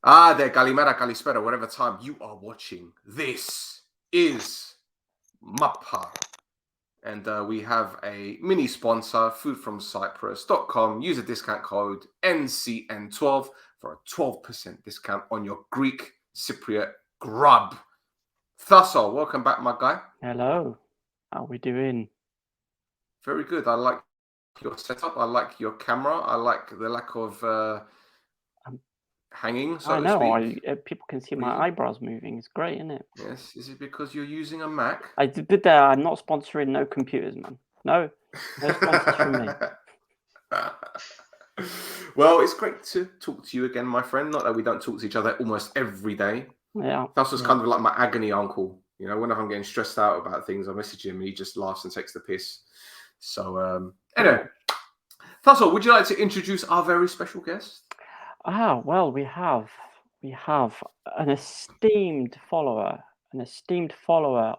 Ah, there, Kalimera, Kalispera, whatever time you are watching. This is Mappa. And we have a mini sponsor, foodfromcyprus.com. Use a discount code NCN12 for a 12% discount on your Greek Cypriot grub. Thasso, welcome back, my guy. Hello, how we doing? Very good. I like your setup. I like your camera. I like the lack of Um, hanging, I so to know, speak. people can see my Really? eyebrows moving. It's great, isn't it? Yes. Is it because you're using a Mac? I did that. I'm not sponsoring no computers, man. No sponsors from me. Well, it's great to talk to you again, my friend. Not that we don't talk to each other almost every day. Yeah, That's was yeah. kind of like my agony uncle. You know, whenever I'm getting stressed out about things, I message him and he just laughs and takes the piss. So, anyway, Tasso, would you like to introduce our very special guest? Well, we have an esteemed follower,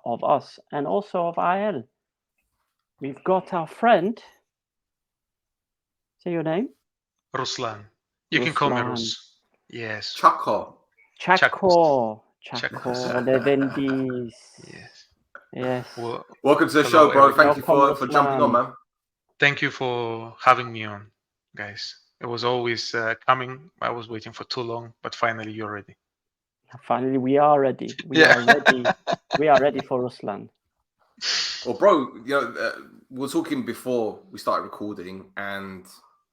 of us and also of IL. We've got our friend. Say your name. Ruslan. You can call me Ruslan. Rus. Yes. Chaco. Chaco Chakos. Levendis. Yes. Yes. Well, Welcome to the hello, show, bro. Thank everybody. you Welcome, for jumping on, Ruslan. man. Thank you for having me on, guys. It was always coming. I was waiting for too long, but finally you're ready. Finally, we are ready. We Yeah. are ready. We are ready for Ruslan. Well, bro, you know, we were talking before we started recording, and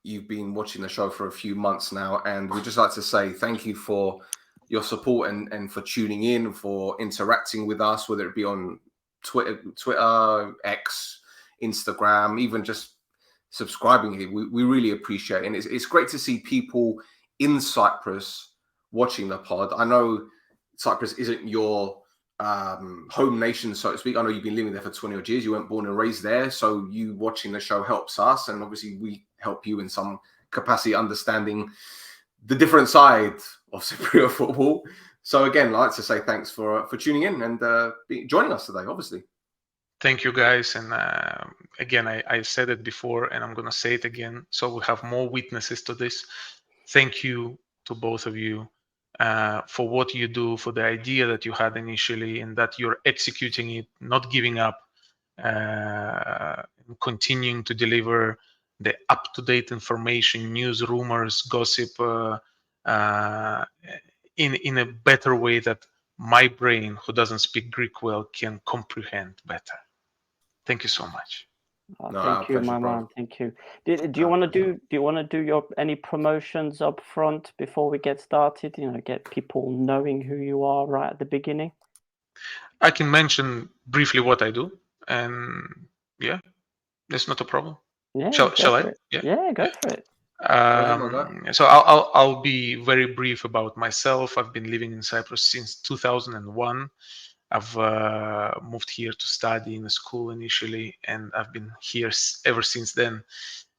you've been watching the show for a few months now, and we'd just like to say thank you for your support and for tuning in, for interacting with us, whether it be on Twitter, X, Instagram, even just subscribing here. We really appreciate it. And it's great to see people in Cyprus watching the pod. I know Cyprus isn't your home nation, so to speak. I know you've been living there for 20 odd years. You weren't born and raised there. So you watching the show helps us. And obviously we help you in some capacity understanding the different side of Cypriot football. So again, I'd like to say thanks for tuning in and joining us today, obviously. Thank you, guys. And again, I said it before, and I'm going to say it again. So we have more witnesses to this. Thank you to both of you for what you do, for the idea that you had initially, and that you're executing it, not giving up, continuing to deliver the up-to-date information, news, rumors, gossip in a better way that my brain, who doesn't speak Greek well, can comprehend better. Thank you so much. No, our Thank you, pleasure, my bro. man. Thank you. Do you Our want to pleasure. do your any promotions up front before we get started? You know, get people knowing who you are right at the beginning. I can mention briefly what I do, and yeah, that's not a problem. Yeah, go Shall I? for it. Yeah. Yeah, go Yeah. for it. Go ahead, my guy. So I'll be very brief about myself. I've been living in Cyprus since 2001. I've moved here to study in a school initially, and I've been here ever since then.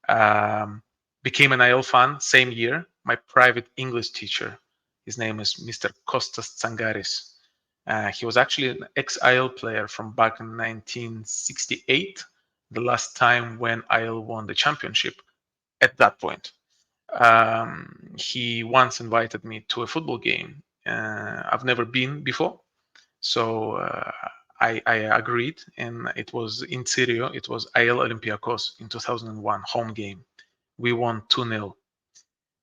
Um, Became an IL fan same year. My private English teacher, his name is Mr. Kostas Tsangaris. He was actually an ex-IL player from back in 1968, the last time when IL won the championship. At that point, he once invited me to a football game. I've never been before, so I agreed, and it was in Syria. It was IL Olympiacos in 2001 home game. We won 2-0,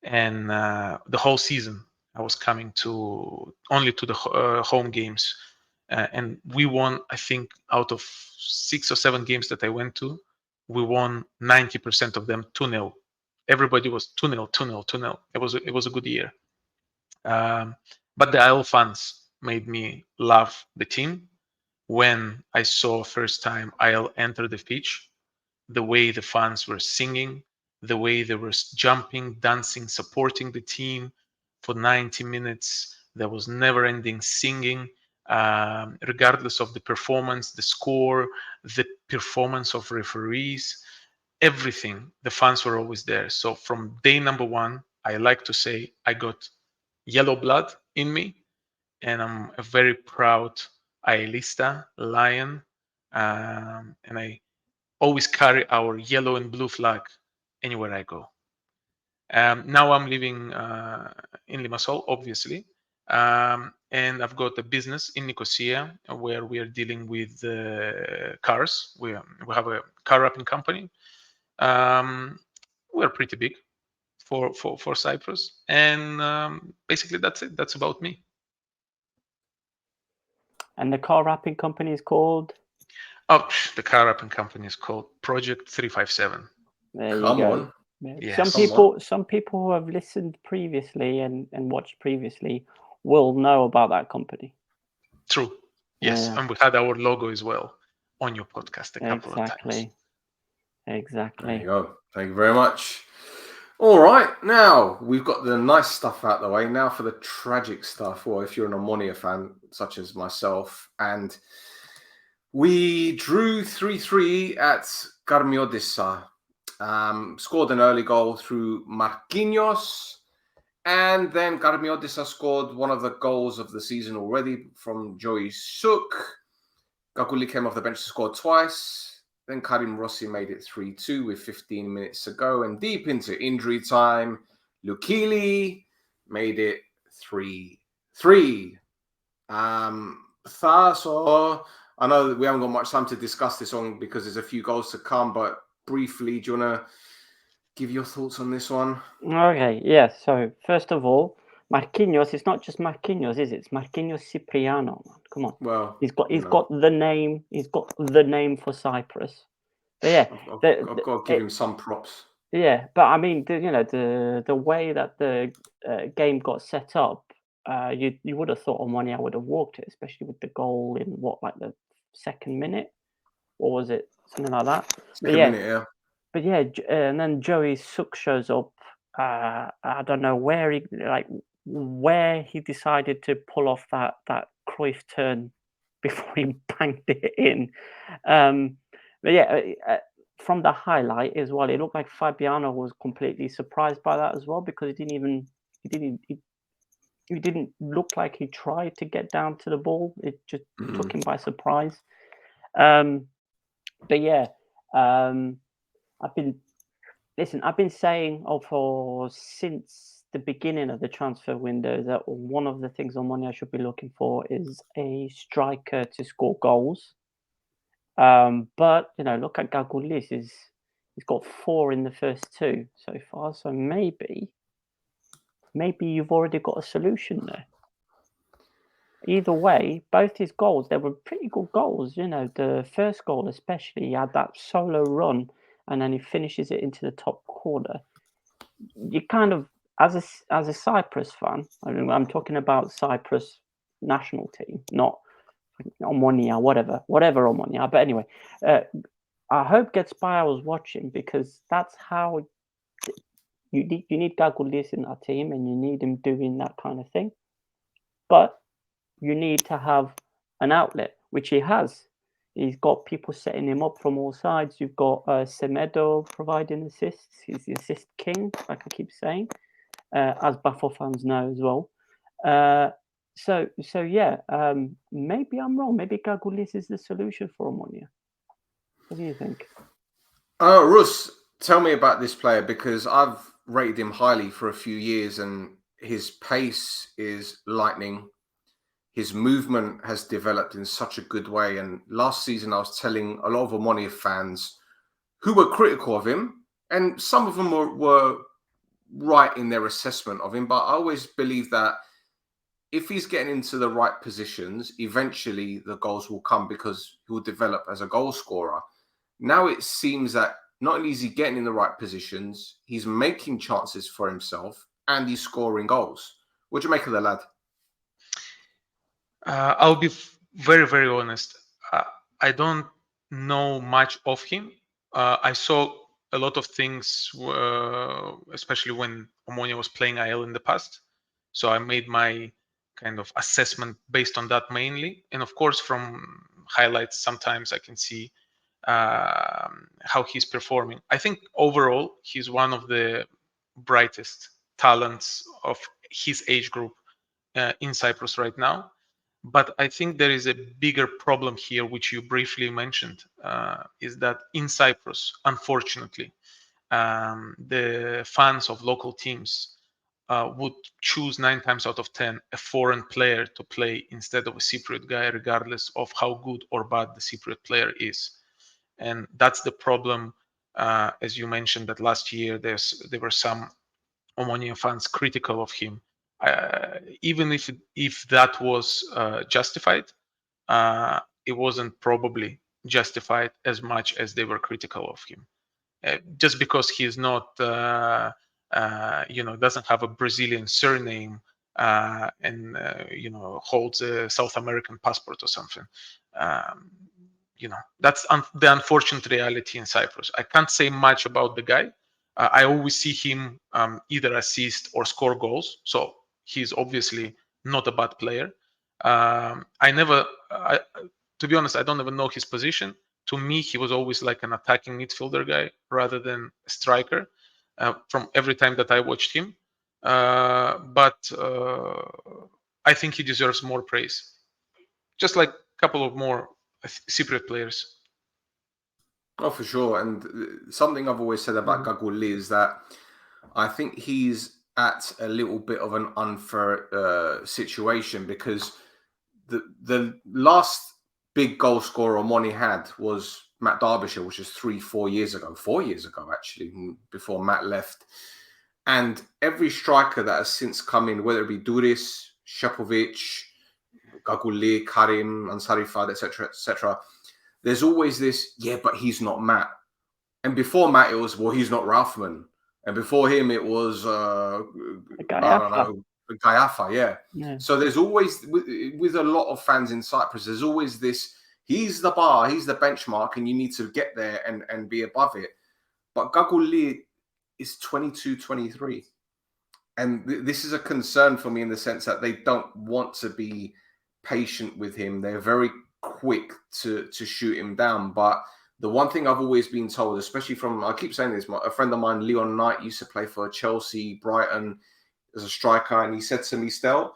and the whole season I was coming to only to the home games, and we won. I think out of 6 or 7 games that I went to, we won 90% of them 2-0. Everybody was 2-0, 2-0, 2-0. It was a good year. Um, but the IL fans made me love the team. When I saw first time IL enter the pitch, the way the fans were singing, the way they were jumping, dancing, supporting the team for 90 minutes. There was never ending singing, regardless of the performance, the score, the performance of referees, everything. The fans were always there. So from day number one, I like to say I got yellow blood in me, and I'm a very proud Aelista lion. And I always carry our yellow and blue flag anywhere I go. Now I'm living in Limassol, obviously, and I've got a business in Nicosia where we are dealing with cars. We have a car wrapping company. We're pretty big for Cyprus, and basically that's it. That's about me. And the car wrapping company is called? Oh, the car wrapping company is called Project 357. There you Come go. on. Yes. Some people who have listened previously and watched previously will know about that company. True. Yes, Yeah. and we had our logo as well on your podcast a couple of times. Exactly. There you go. Thank you very much. All right, now we've got the nice stuff out the way. Now for the tragic stuff, or if you're an Omonia fan, such as myself, and we drew 3-3 at Karmiodissa. Scored an early goal through Marquinhos, and then Karmiodissa scored one of the goals of the season already from Joey Sook. Gaguli came off the bench to score twice. Then Karim Rossi made it 3-2 with 15 minutes to go. And deep into injury time, Lukili made it 3-3. Thassos, I know that we haven't got much time to discuss this one because there's a few goals to come, but briefly, do you want to give your thoughts on this one? Okay, yeah. So first of all, Marquinhos, it's not just Marquinhos, is it? It's Marquinhos Cipriano. Come on. Well, He's got the name. He's got the name for Cyprus. But yeah, I've got to give him some props. Yeah, but I mean, the way that the game got set up, you would have thought Omonia would have walked it, especially with the goal in like the second minute, or was it something like that? Second minute, yeah. But yeah, and then Joey Sook shows up. I don't know where he decided to pull off that Cruyff turn before he banged it in. But yeah, from the highlight as well, it looked like Fabiano was completely surprised by that as well, because he didn't look like he tried to get down to the ball. It just took him by surprise. But yeah, I've been saying since the beginning of the transfer window that one of the things Omonia should be looking for is a striker to score goals. But look at Gagulis. He's got 4 in the first 2 so far. So maybe you've already got a solution there. Either way, both his goals, they were pretty good goals. The first goal especially, he had that solo run, and then he finishes it into the top corner. You kind of, as a Cyprus fan, I mean, I'm talking about Cyprus national team, not Omonia, whatever Omonia. But anyway, I hope Getspire was watching, because that's how you need Gagulis in that team, and you need him doing that kind of thing. But you need to have an outlet, which he has. He's got people setting him up from all sides. You've got Semedo providing assists. He's the assist king, like I keep saying, as Buffalo fans know as well. So yeah, maybe I'm wrong. Maybe Gagulis is the solution for Omonia. What do you think? Rus, tell me about this player, because I've rated him highly for a few years, and his pace is lightning. His movement has developed in such a good way. And last season, I was telling a lot of Omonia fans who were critical of him, and some of them were right in their assessment of him. But I always believe that if he's getting into the right positions, eventually the goals will come, because he will develop as a goal scorer. Now it seems that not only is he getting in the right positions, he's making chances for himself, and he's scoring goals. What do you make of the lad? I'll be very, very honest. I don't know much of him. I saw a lot of things, especially when Omonia was playing IL in the past. So I made my kind of assessment based on that mainly. And of course, from highlights, sometimes I can see how he's performing. I think overall, he's one of the brightest talents of his age group in Cyprus right now. But I think there is a bigger problem here, which you briefly mentioned, is that in Cyprus, unfortunately, the fans of local teams would choose 9 times out of 10 a foreign player to play instead of a Cypriot guy, regardless of how good or bad the Cypriot player is. And that's the problem, as you mentioned, that last year there were some Omonia fans critical of him. Even if that was justified, it wasn't probably justified as much as they were critical of him. Just because he is not, doesn't have a Brazilian surname and holds a South American passport or something. That's the unfortunate reality in Cyprus. I can't say much about the guy. I always see him either assist or score goals, so he's obviously not a bad player. To be honest, I don't even know his position. To me, he was always like an attacking midfielder guy rather than a striker from every time that I watched him. But I think he deserves more praise. Just like a couple of more Cypriot players. Oh, for sure. And something I've always said about Gaguli is that I think he's at a little bit of an unfair situation, because the last big goal scorer Omoni had was Matt Derbyshire, which is 4 years ago actually, before Matt left. And every striker that has since come in, whether it be Duris, Shapovic, Gaguli, Karim, Ansari Fad, etc., there's always this, yeah, but he's not Matt. And before Matt, it was, well, he's not Ralphman. And before him, it was, I don't know, Gayafa, yeah. So there's always, with a lot of fans in Cyprus, there's always this, he's the bar, he's the benchmark, and you need to get there and be above it. But Gaguli is 22, 23. And this is a concern for me in the sense that they don't want to be patient with him. They're very quick to shoot him down. But the one thing I've always been told, especially from, I keep saying this, a friend of mine, Leon Knight, used to play for Chelsea, Brighton as a striker. And he said to me, Stel,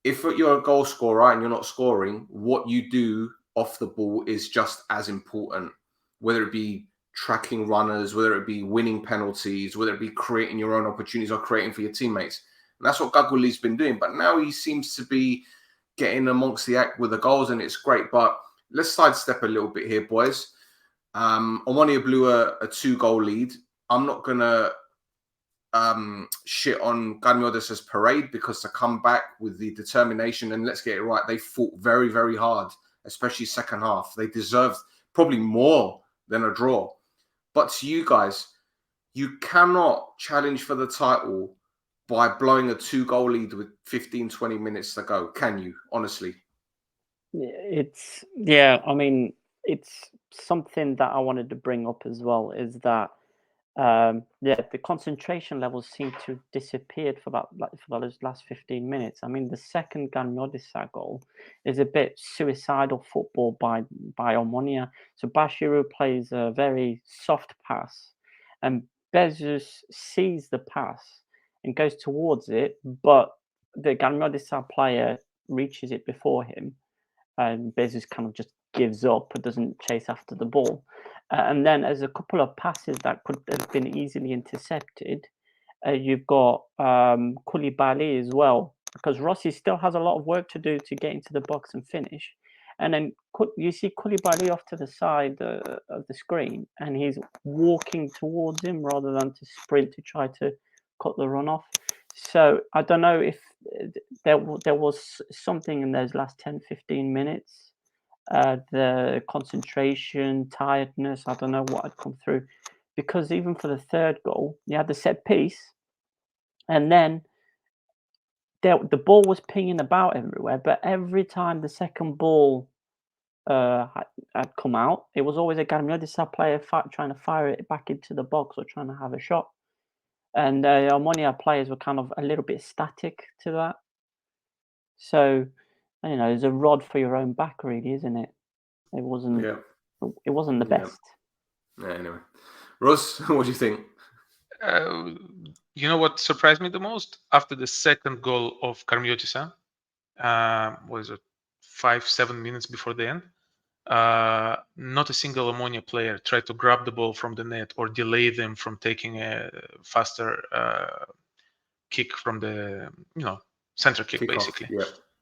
if you're a goal scorer and you're not scoring, what you do off the ball is just as important, whether it be tracking runners, whether it be winning penalties, whether it be creating your own opportunities or creating for your teammates. And that's what Gaguli's been doing. But now he seems to be getting amongst the act with the goals, and it's great. But let's sidestep a little bit here, boys. Omonia blew a 2-goal lead. I'm not going to shit on Ganmiodes' parade, because to come back with the determination, and let's get it right, they fought very, very hard, especially second half. They deserved probably more than a draw. But to you guys, you cannot challenge for the title by blowing a 2-goal lead with 15, 20 minutes to go. Can you, honestly? It's something that I wanted to bring up as well, is that the concentration levels seem to have disappeared for those last 15 minutes. I mean, the second Ganmiodes goal is a bit suicidal football by Omonia. So Bashiru plays a very soft pass, and Bezos sees the pass and goes towards it, but the Ganmiodes player reaches it before him, and Bezos kind of just gives up and doesn't chase after the ball. And then there's a couple of passes that could have been easily intercepted. You've got Koulibaly as well, because Rossi still has a lot of work to do to get into the box and finish. And then you see Koulibaly off to the side of the screen, and he's walking towards him rather than to sprint to try to cut the run off. So I don't know if there was something in those last 10, 15 minutes. The concentration, tiredness, I don't know what had come through, because even for the third goal, you had the set piece, and then the ball was pinging about everywhere, but every time the second ball had come out, it was always a Ganmiodes player trying to fire it back into the box or trying to have a shot. And Omonia players were kind of a little bit static to that. So, there's a rod for your own back, really, isn't it? It wasn't the best. Yeah, anyway. Russ, what do you think? You know what surprised me the most? After the second goal of Ganmiodes, was it 5-7 minutes before the end? not a single Ammonia player tried to grab the ball from the net or delay them from taking a faster kick from the center kick, basically.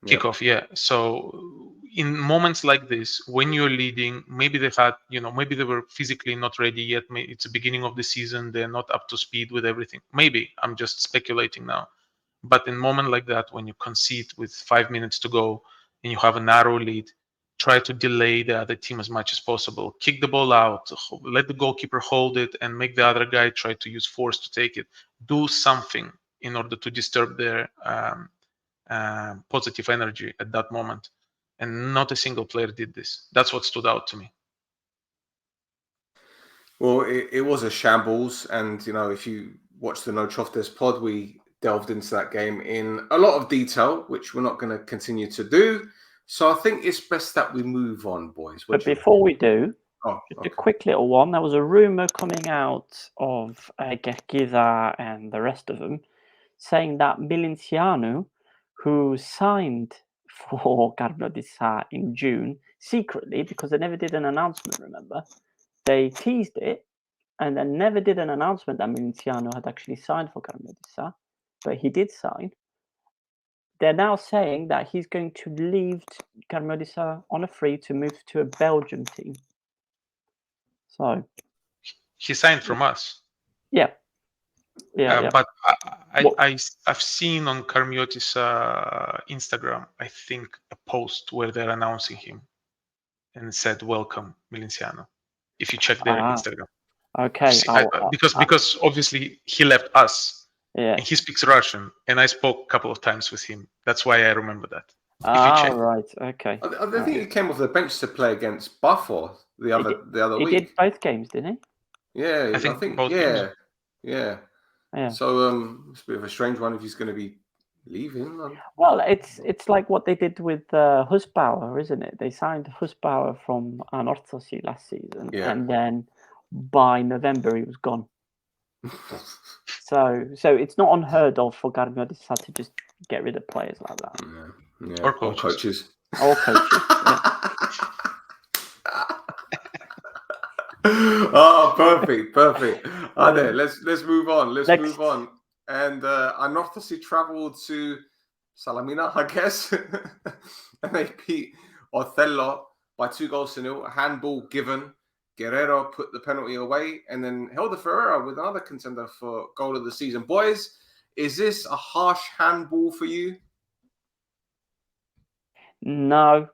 Kickoff, yeah. So in moments like this, when you're leading, maybe they had, maybe they were physically not ready yet. Maybe it's the beginning of the season, they're not up to speed with everything. Maybe I'm just speculating now. But in a moment like that, when you concede with 5 minutes to go and you have a narrow lead, try to delay the other team as much as possible. Kick the ball out, let the goalkeeper hold it, and make the other guy try to use force to take it. Do something in order to disturb their positive energy at that moment. And not a single player did this. That's what stood out to me. Well, it was a shambles. And, if you watch the No Choftes pod, we delved into that game in a lot of detail, which we're not going to continue to do. So I think it's best that we move on, boys. But before we do, just a quick little one. There was a rumor coming out of Gergiza and the rest of them saying that Milincianu, who signed for Garnodissa in June secretly, because they never did an announcement, remember? They teased it and then never did an announcement that Milincianu had actually signed for Garnodissa, but he did sign. They're now saying that he's going to leave Garnodissa on a free to move to a Belgium team. So he signed from us. Yeah. But I've seen on Karmiotis' Instagram, I think, a post where they're announcing him and said, "Welcome, Milinciano." If you check their Instagram. Okay. Because obviously he left us. Yeah. And he speaks Russian, and I spoke a couple of times with him. That's why I remember that. Right. Okay. I think he came off the bench to play against Buffalo the other week. He did both games, didn't he? Yeah, I think both games. Yeah. So it's a bit of a strange one if he's going to be leaving. Well, it's like what they did with Husbauer, isn't it? They signed Husbauer from Anorthosi last season, and then by November he was gone. So it's not unheard of for Garnodissa to just get rid of players like that. Yeah. Or coaches. Or coaches. Oh, perfect. Let's move on. Move on. And Anorthosi travelled to Salamina, I guess, and they beat Othello by 2-0. A handball given. Guerrero put the penalty away, and then Helder Ferreira with another contender for goal of the season. Boys, is this a harsh handball for you? No,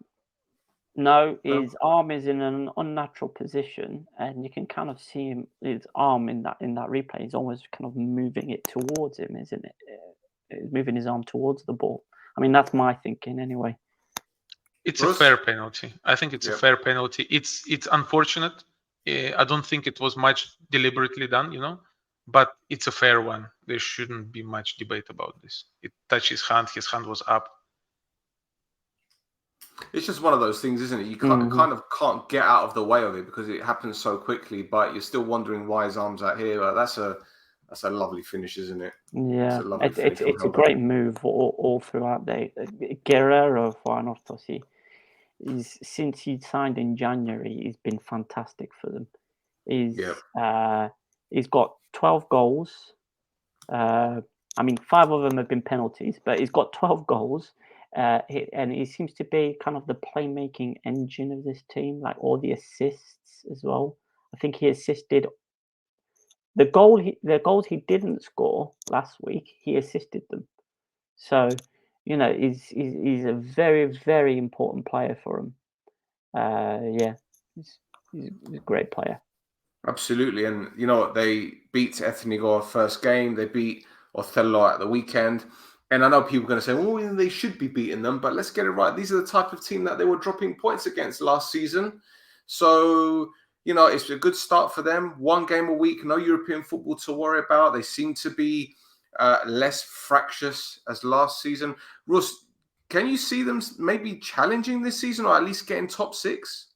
his arm is in an unnatural position, and you can kind of see his arm in that replay. He's almost kind of moving it towards him, isn't it? He's moving his arm towards the ball. I mean, that's my thinking anyway. It's a fair penalty. I think it's a fair penalty. It's unfortunate. I don't think it was much deliberately done, but it's a fair one. There shouldn't be much debate about this. It touched his hand. His hand was up. It's just one of those things, isn't it? You kind of can't get out of the way of it because it happens so quickly, but you're still wondering why his arm's out here. That's a lovely finish, isn't it? Yeah, it's a great move all throughout. Guerrero for Anorthosi since he signed in January, he's been fantastic for them. He's got 12 goals. I mean, 5 of them have been penalties, but he's got 12 goals. And he seems to be kind of the playmaking engine of this team, like all the assists as well. I think he assisted the goals he didn't score last week. He assisted them, so he's a very, very important player for him. He's a great player. Absolutely, and they beat Ethnigo first game. They beat Othello at the weekend. And I know people are going to say, well, they should be beating them, but let's get it right. These are the type of team that they were dropping points against last season. So, it's a good start for them. 1 game a week, no European football to worry about. They seem to be less fractious as last season. Rus, can you see them maybe challenging this season or at least getting top 6?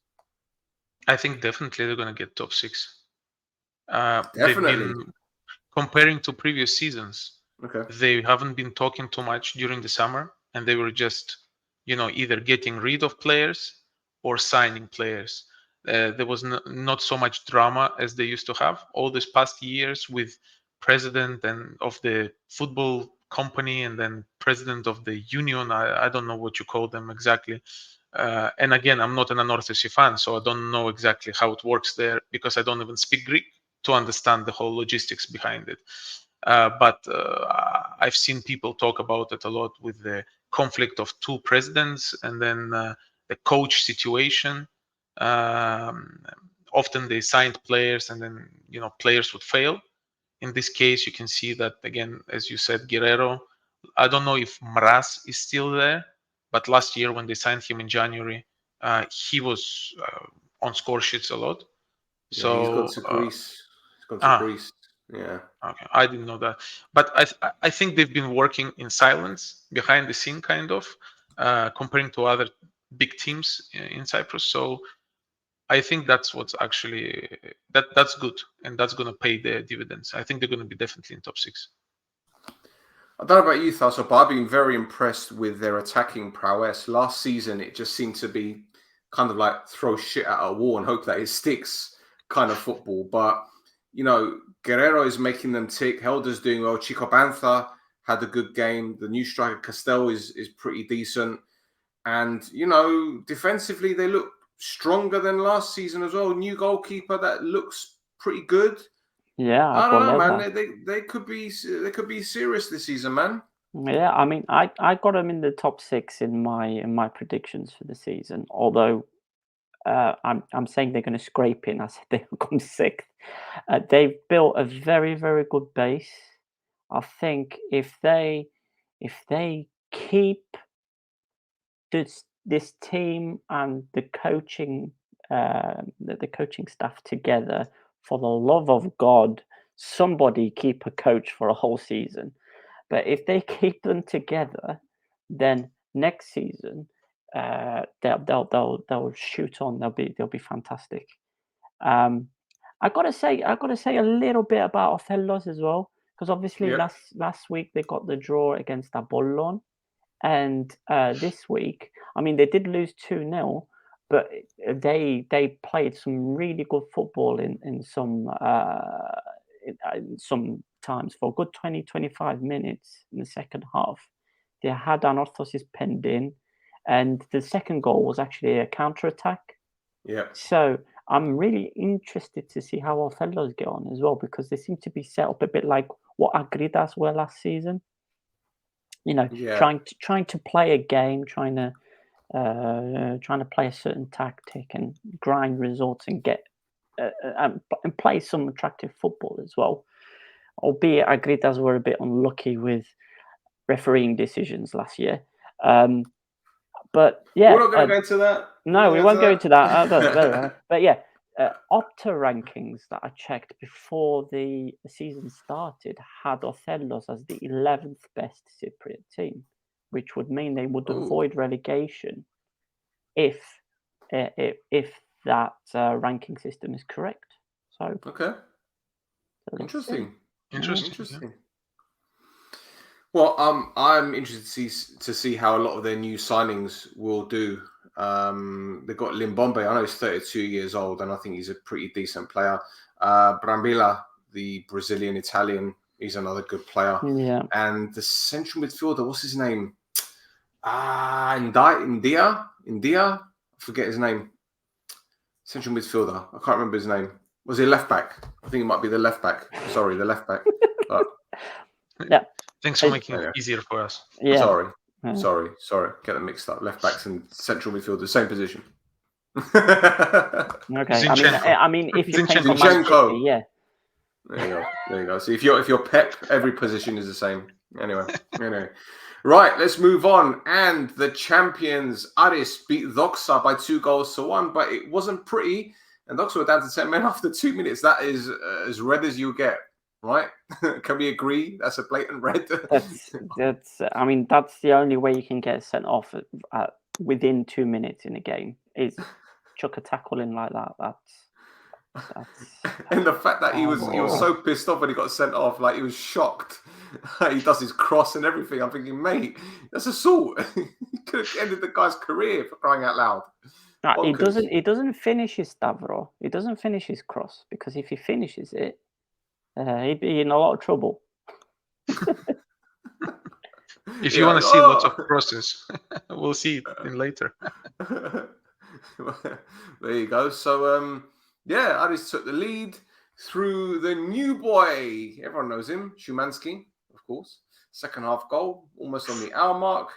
I think definitely they're going to get top 6. Definitely. Comparing to previous seasons, they haven't been talking too much during the summer, and they were just, either getting rid of players or signing players. There was not so much drama as they used to have all these past years with president and of the football company and then president of the union. I don't know what you call them exactly. And again, I'm not an Anorthosis fan, so I don't know exactly how it works there because I don't even speak Greek to understand the whole logistics behind it. But I've seen people talk about it a lot with the conflict of two presidents and then the coach situation. Often they signed players and then players would fail. In this case, you can see that again, as you said, Guerrero. I don't know if Mraz is still there, but last year when they signed him in January, he was on score sheets a lot. Yeah, So he's gone to Greece. He's gone to Greece. Yeah. Okay, I didn't know that, but I think they've been working in silence behind the scene, kind of comparing to other big teams in Cyprus. So I think that's what's actually that's good, and that's going to pay their dividends. I think they're going to be definitely in top 6. I don't know about you, Thassos, but I've been very impressed with their attacking prowess. Last season, it just seemed to be kind of like throw shit at a wall and hope that it sticks kind of football. But, Guerrero is making them tick. Helder's doing well. Chico Bantha had a good game. The new striker, Castel, is pretty decent. And, defensively, they look stronger than last season as well. New goalkeeper that looks pretty good. Yeah, I don't know, man. They could be serious this season, man. Yeah, I mean, I got them in the top 6 in my predictions for the season. Although I'm saying they're going to scrape in. I said they'll come 6th. They've built a very, very good base. I think if they keep this team and the coaching staff together, for the love of God, somebody keep a coach for a whole season. But if they keep them together, then next season they'll shoot on. They'll be fantastic. I gotta say a little bit about Othello's as well, because obviously last week they got the draw against Apollon, and this week, I mean, they did lose 2-0, but they played some really good football in some times for a good 20-25 minutes in the second half. They had Anorthosis penned in, and the second goal was actually a counter-attack. Yeah. So I'm really interested to see how Othello's get on as well, because they seem to be set up a bit like what Agridas were last season. Trying to play a game, trying to play a certain tactic and grind results and get and play some attractive football as well. Albeit Agridas were a bit unlucky with refereeing decisions last year. But yeah, we're not going to go into that. No, we won't go into that. But yeah, Opta rankings that I checked before the season started had Othello's as the 11th best Cypriot team, which would mean they would avoid relegation if that ranking system is correct. So okay, interesting. Well, I'm interested to see how a lot of their new signings will do. They've got Limbombe. I know he's 32 years old, and I think he's a pretty decent player. Brambilla, the Brazilian-Italian, he's another good player. Yeah. And the central midfielder, what's his name? India. I forget his name. Central midfielder. I can't remember his name. Was he left back? I think it might be the left back. Sorry, the left back. But yeah. Thanks for making it easier for us. Yeah. Sorry. Get them mixed up. Left backs and central midfielder, same position. Okay. I mean, if you came from Man City, yeah. There you go. So if you're Pep, every position is the same. Anyway. Right, let's move on. And the champions, Aris, beat Doxa by 2-1, but it wasn't pretty. And Doxa were down to 10 men after 2 minutes. That is as red as you get. Right? Can we agree? That's a blatant red. That's the only way you can get sent off within 2 minutes in a game is chuck a tackle in like that. That's and the fact that he was so pissed off when he got sent off, like he was shocked. He does his cross and everything. I'm thinking, mate, that's assault. He could have ended the guy's career for crying out loud. He Bonkers. doesn't finish his Stavro. He doesn't finish his cross, because if he finishes it, he'd be in a lot of trouble. If you want to see "Oh!" lots of crosses, we'll see it in later. There you go. So, yeah, Aris took the lead through the new boy. Everyone knows him, Szymanski, of course. Second half goal, almost on the hour mark.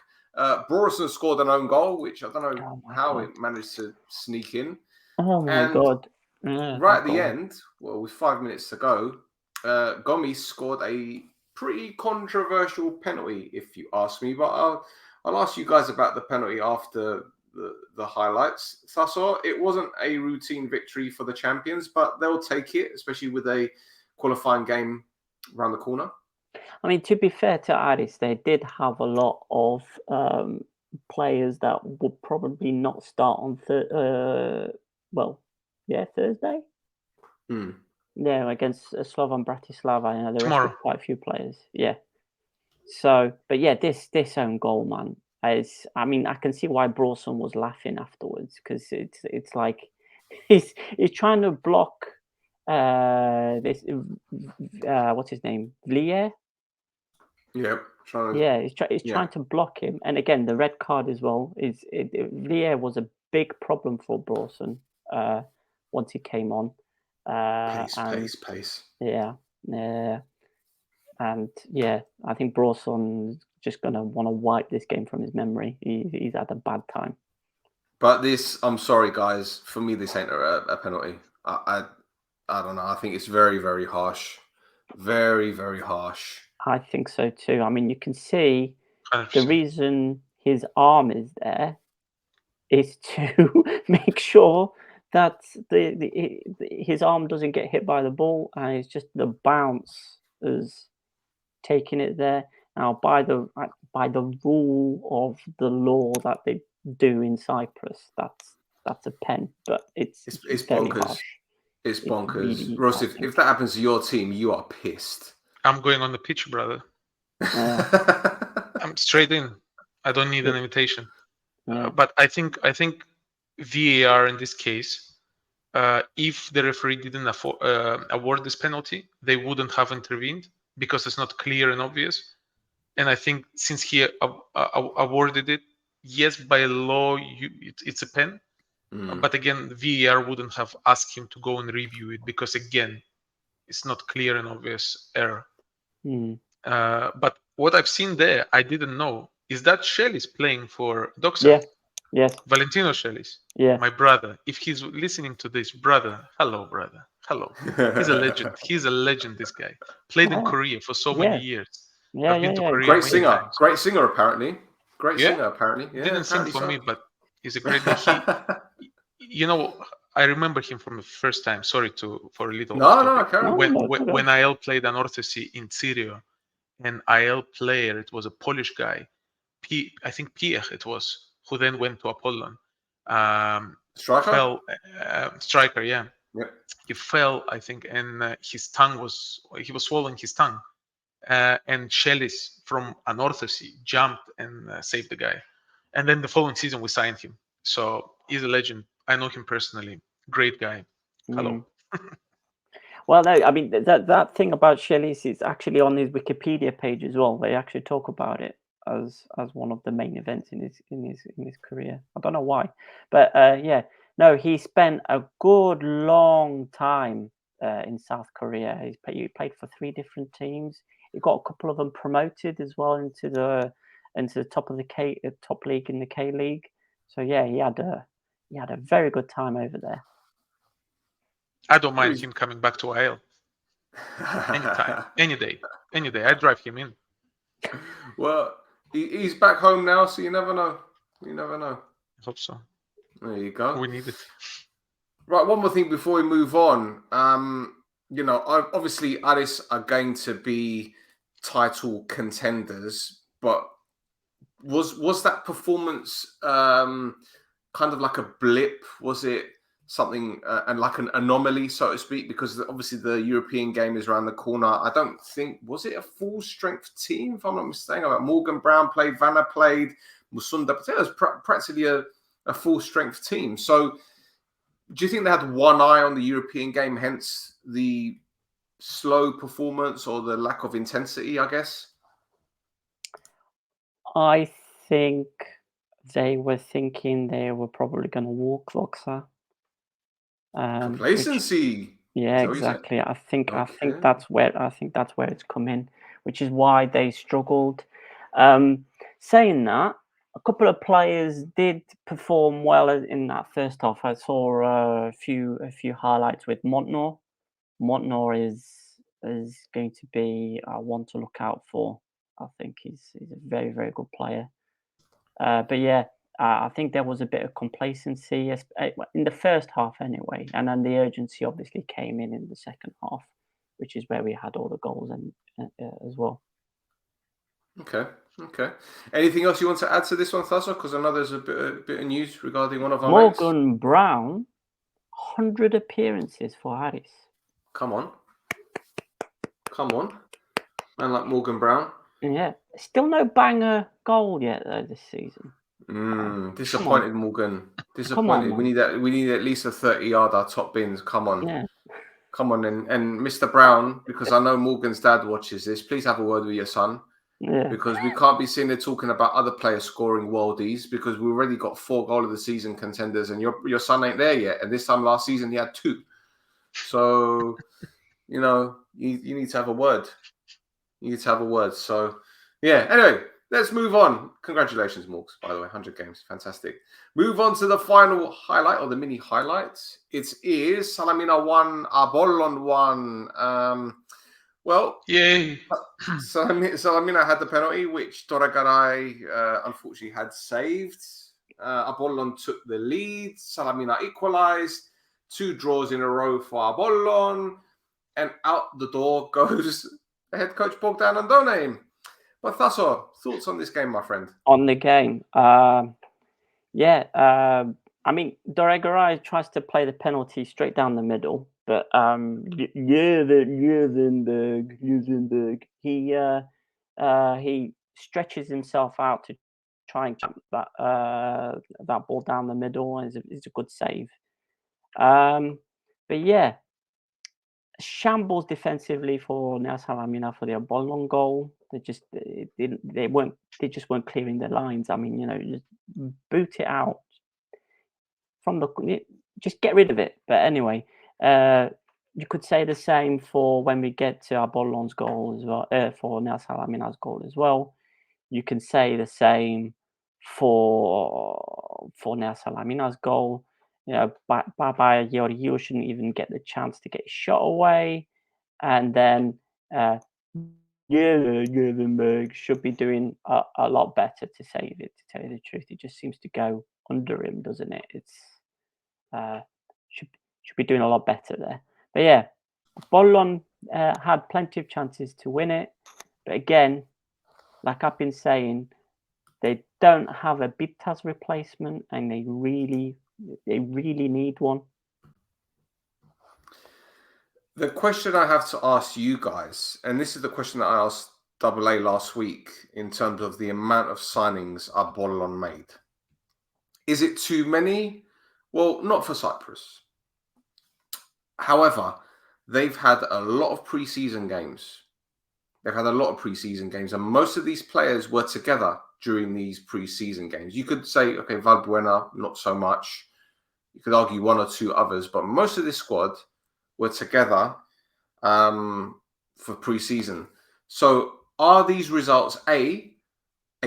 Brorson scored an own goal, which I don't know how it managed to sneak in. Oh my God. Right at the end, well, with 5 minutes to go, Gomes scored a pretty controversial penalty, if you ask me. But I'll ask you guys about the penalty after the highlights. Thassos, it wasn't a routine victory for the champions, but they'll take it, especially with a qualifying game around the corner. I mean, to be fair to Aris, they did have a lot of players that would probably not start on Thursday. Yeah, against Slovan Bratislava. You know, they Tomorrow. rested quite a few players. Yeah. So, but yeah, this own goal, man. I mean, I can see why Brorson was laughing afterwards, because it's like he's trying to block this what's his name, Vlier. Yeah, he's trying to block him, and again the red card as well. Vlier was a big problem for Brorson once he came on. Pace. Yeah. And yeah, I think Brorson just gonna want to wipe this game from his memory. He's had a bad time. But this, I'm sorry, guys. For me, this ain't a penalty. I don't know. I think it's very, very harsh. Very, very harsh. I think so too. I mean, you can see 100%. the reason his arm is there is to make sure that his arm doesn't get hit by the ball, and it's just the bounce is taking it there. Now, by the rule of the law that they do in Cyprus, that's a pen, but it's very bonkers. harsh. It's bonkers. Really, Ross, if that happens to your team, you are pissed. I'm going on the pitch, brother. I'm straight in. I don't need an invitation. But I think VAR in this case, if the referee didn't award this penalty, they wouldn't have intervened, because it's not clear and obvious. And I think since he awarded it, yes, by law, it's a pen. But again, VAR wouldn't have asked him to go and review it, because again, it's not clear and obvious error. But what I've seen there, I didn't know, is that Shellis playing for Doxa. Yes. Valentino Shellis. Yeah. My brother. If he's listening to this, brother. Hello, brother. Hello. He's a legend. He's a legend, this guy. Played in Korea for so many years. I've been to Korea Great many singer. times. Great singer, apparently. Singer, apparently. Yeah, didn't sing for me, but he's a great guy. You know, I remember him from the first time. Sorry for a little. When IL played an Orthesi in Syria, an IL player, it was a Polish guy, I think Piech it was, who then went to Apollon. Striker? Striker, yeah. Yep. He fell, I think, and he was swallowing his tongue. And Shellis from an Orthesi jumped and saved the guy. And then the following season we signed him. So he's a legend. I know him personally. Great guy. Hello. Well, no, I mean that thing about Shellis is actually on his Wikipedia page as well. They actually talk about it as one of the main events in his career. I don't know why, but he spent a good long time in South He played for 3 different teams. He got a couple of them promoted as well into the top of the top league in the K League. So yeah, he had a very good time over there. I don't mind him coming back to IL. Anytime, any day. I drive him in. Well, he's back home now, so you never know. I hope so. There you go. We need it. Right, one more thing before we move on. Obviously Aris are going to be title contenders, but was that performance kind of like a blip? Was it something and like an anomaly, so to speak? Because obviously the European game is around the corner. I don't think, was it a full strength team, if I'm not mistaken? Morgan Brown played, Vanna played, Musunda. It was practically a a full strength team. So do you think they had one eye on the European game, hence the slow performance or the lack of intensity, I guess? I think they were thinking they were probably going to walk Voxa. Complacency. Yeah, Is that what you said? exactly. I think Okay. that's where it's come in, which is why they struggled. Saying that, a couple of players did perform well in that first half. I saw a few highlights with Montnor. Montnor is going to be one to look out for. I think he's a very, very good player. But yeah, I think there was a bit of complacency in the first half anyway, and then the urgency obviously came in the second half, which is where we had all the goals and as well. Okay. Anything else you want to add to this one, Thassos? Because I know there's a bit of news regarding one of our mates. Morgan Brown, 100 appearances for Harris. Come on. Man like Morgan Brown. Yeah, still no banger goal yet though this season. Disappointed, Morgan. Disappointed. On, we need at least a 30-yarder top bins. Come on. Yeah. Come on, and Mr. Brown, because I know Morgan's dad watches this. Please have a word with your son. Yeah. Because we can't be sitting there talking about other players scoring worldies, because we already got 4 goal of the season contenders, and your son ain't there yet. And this time last season he had 2. So you need to have a word. So yeah. Anyway, let's move on. Congratulations, Morgs, by the way, 100 games, fantastic. Move on to the final highlight, or the mini highlights. It is Salamina 1, Apollon 1. Well, Yay! Salamina had the penalty, which Toragaray unfortunately had saved. Apollon took the lead. Salamina equalised. 2 draws in a row for Apollon. And out the door goes the head coach Bogdan Andone. But Thassos, thoughts on this game, my friend? On the game, I mean, Doregaray tries to play the penalty straight down the middle, but he stretches himself out to try and jump that ball down the middle, and it's a good save. But yeah, shambles defensively for Nea Salamina for the Apollon goal. They just weren't clearing the lines. I mean, just boot it out just get rid of it. But anyway, you could say the same for when we get to Apollon's goal as well, for Nea Salamina's goal as well. You can say the same for Nea Salamina's goal. Baba Georgiou shouldn't even get the chance to get his shot away, and then Gyllenberg should be doing a lot better to save it. To tell you the truth, it just seems to go under him, doesn't it? It's should be doing a lot better there. But yeah, Apollon had plenty of chances to win it, but again, like I've been saying, they don't have a Bitas replacement, and they really need one. The question I have to ask you guys, and this is the question that I asked Double A last week in terms of the amount of signings Apollon made. Is it too many? Well, not for Cyprus. However, they've had a lot of pre-season games. And most of these players were together during these pre-season games. You could say, okay, Valbuena, not so much. You could argue 1 or 2 others, but most of this squad were together for pre-season. So are these results A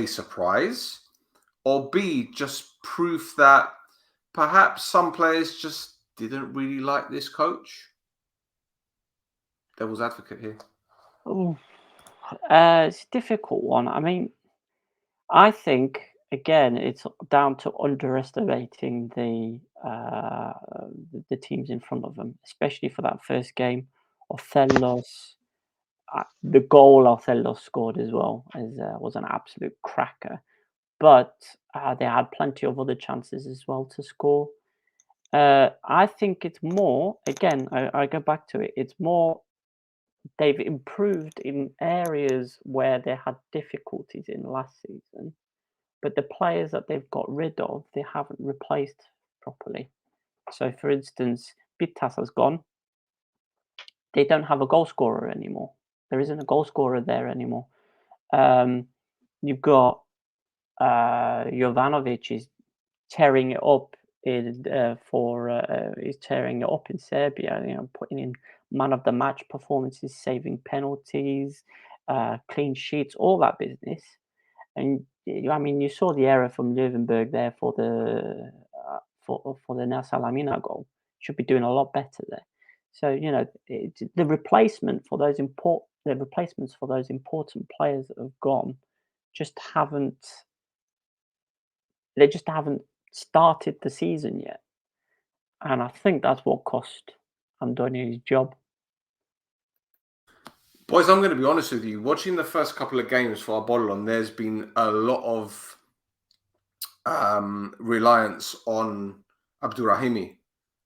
surprise, or B, just proof that perhaps some players just didn't really like this coach? Devil's advocate here. It's a difficult one. I mean, I think again it's down to underestimating the teams in front of them, especially for that first game. Othello's the goal Othello scored as well was an absolute cracker, but they had plenty of other chances as well to score. I think it's more, again, I go back to it, it's more they've improved in areas where they had difficulties in last season, but the players that they've got rid of, they haven't replaced properly. So, for instance, Bittas has gone. They don't have a goal scorer anymore. There isn't a goal scorer there anymore. You've got Jovanovic is tearing it up he's tearing it up in Serbia. Putting in man of the match performances, saving penalties, clean sheets, all that business. And I mean, you saw the error from Löwenberg there for the Nel Salamina goal. Should be doing a lot better there. So the replacements for those important players that have gone just haven't started the season yet, and I think that's what cost Andoni his job. Boys, I'm going to be honest with you. Watching the first couple of games for Apollon, there's been a lot of reliance on Abdurrahimi.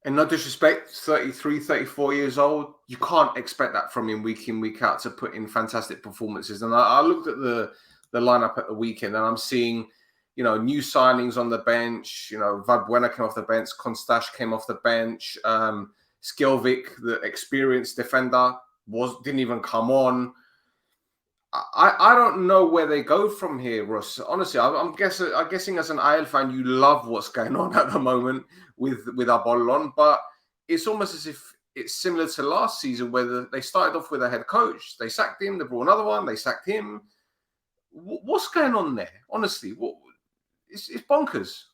And no disrespect, 33, 34 years old, you can't expect that from him week in, week out to put in fantastic performances. And I looked at the lineup at the weekend, and I'm seeing, new signings on the bench. Valbuena came off the bench, Konstash came off the bench, Skelvik, the experienced defender, didn't even come on. I don't know where they go from here, Russ. Honestly, I'm guessing as an IL fan, you love what's going on at the moment with Apollon, but it's almost as if it's similar to last season, where they started off with a head coach, they sacked him, they brought another one, they sacked him. What's going on there? Honestly, it's bonkers.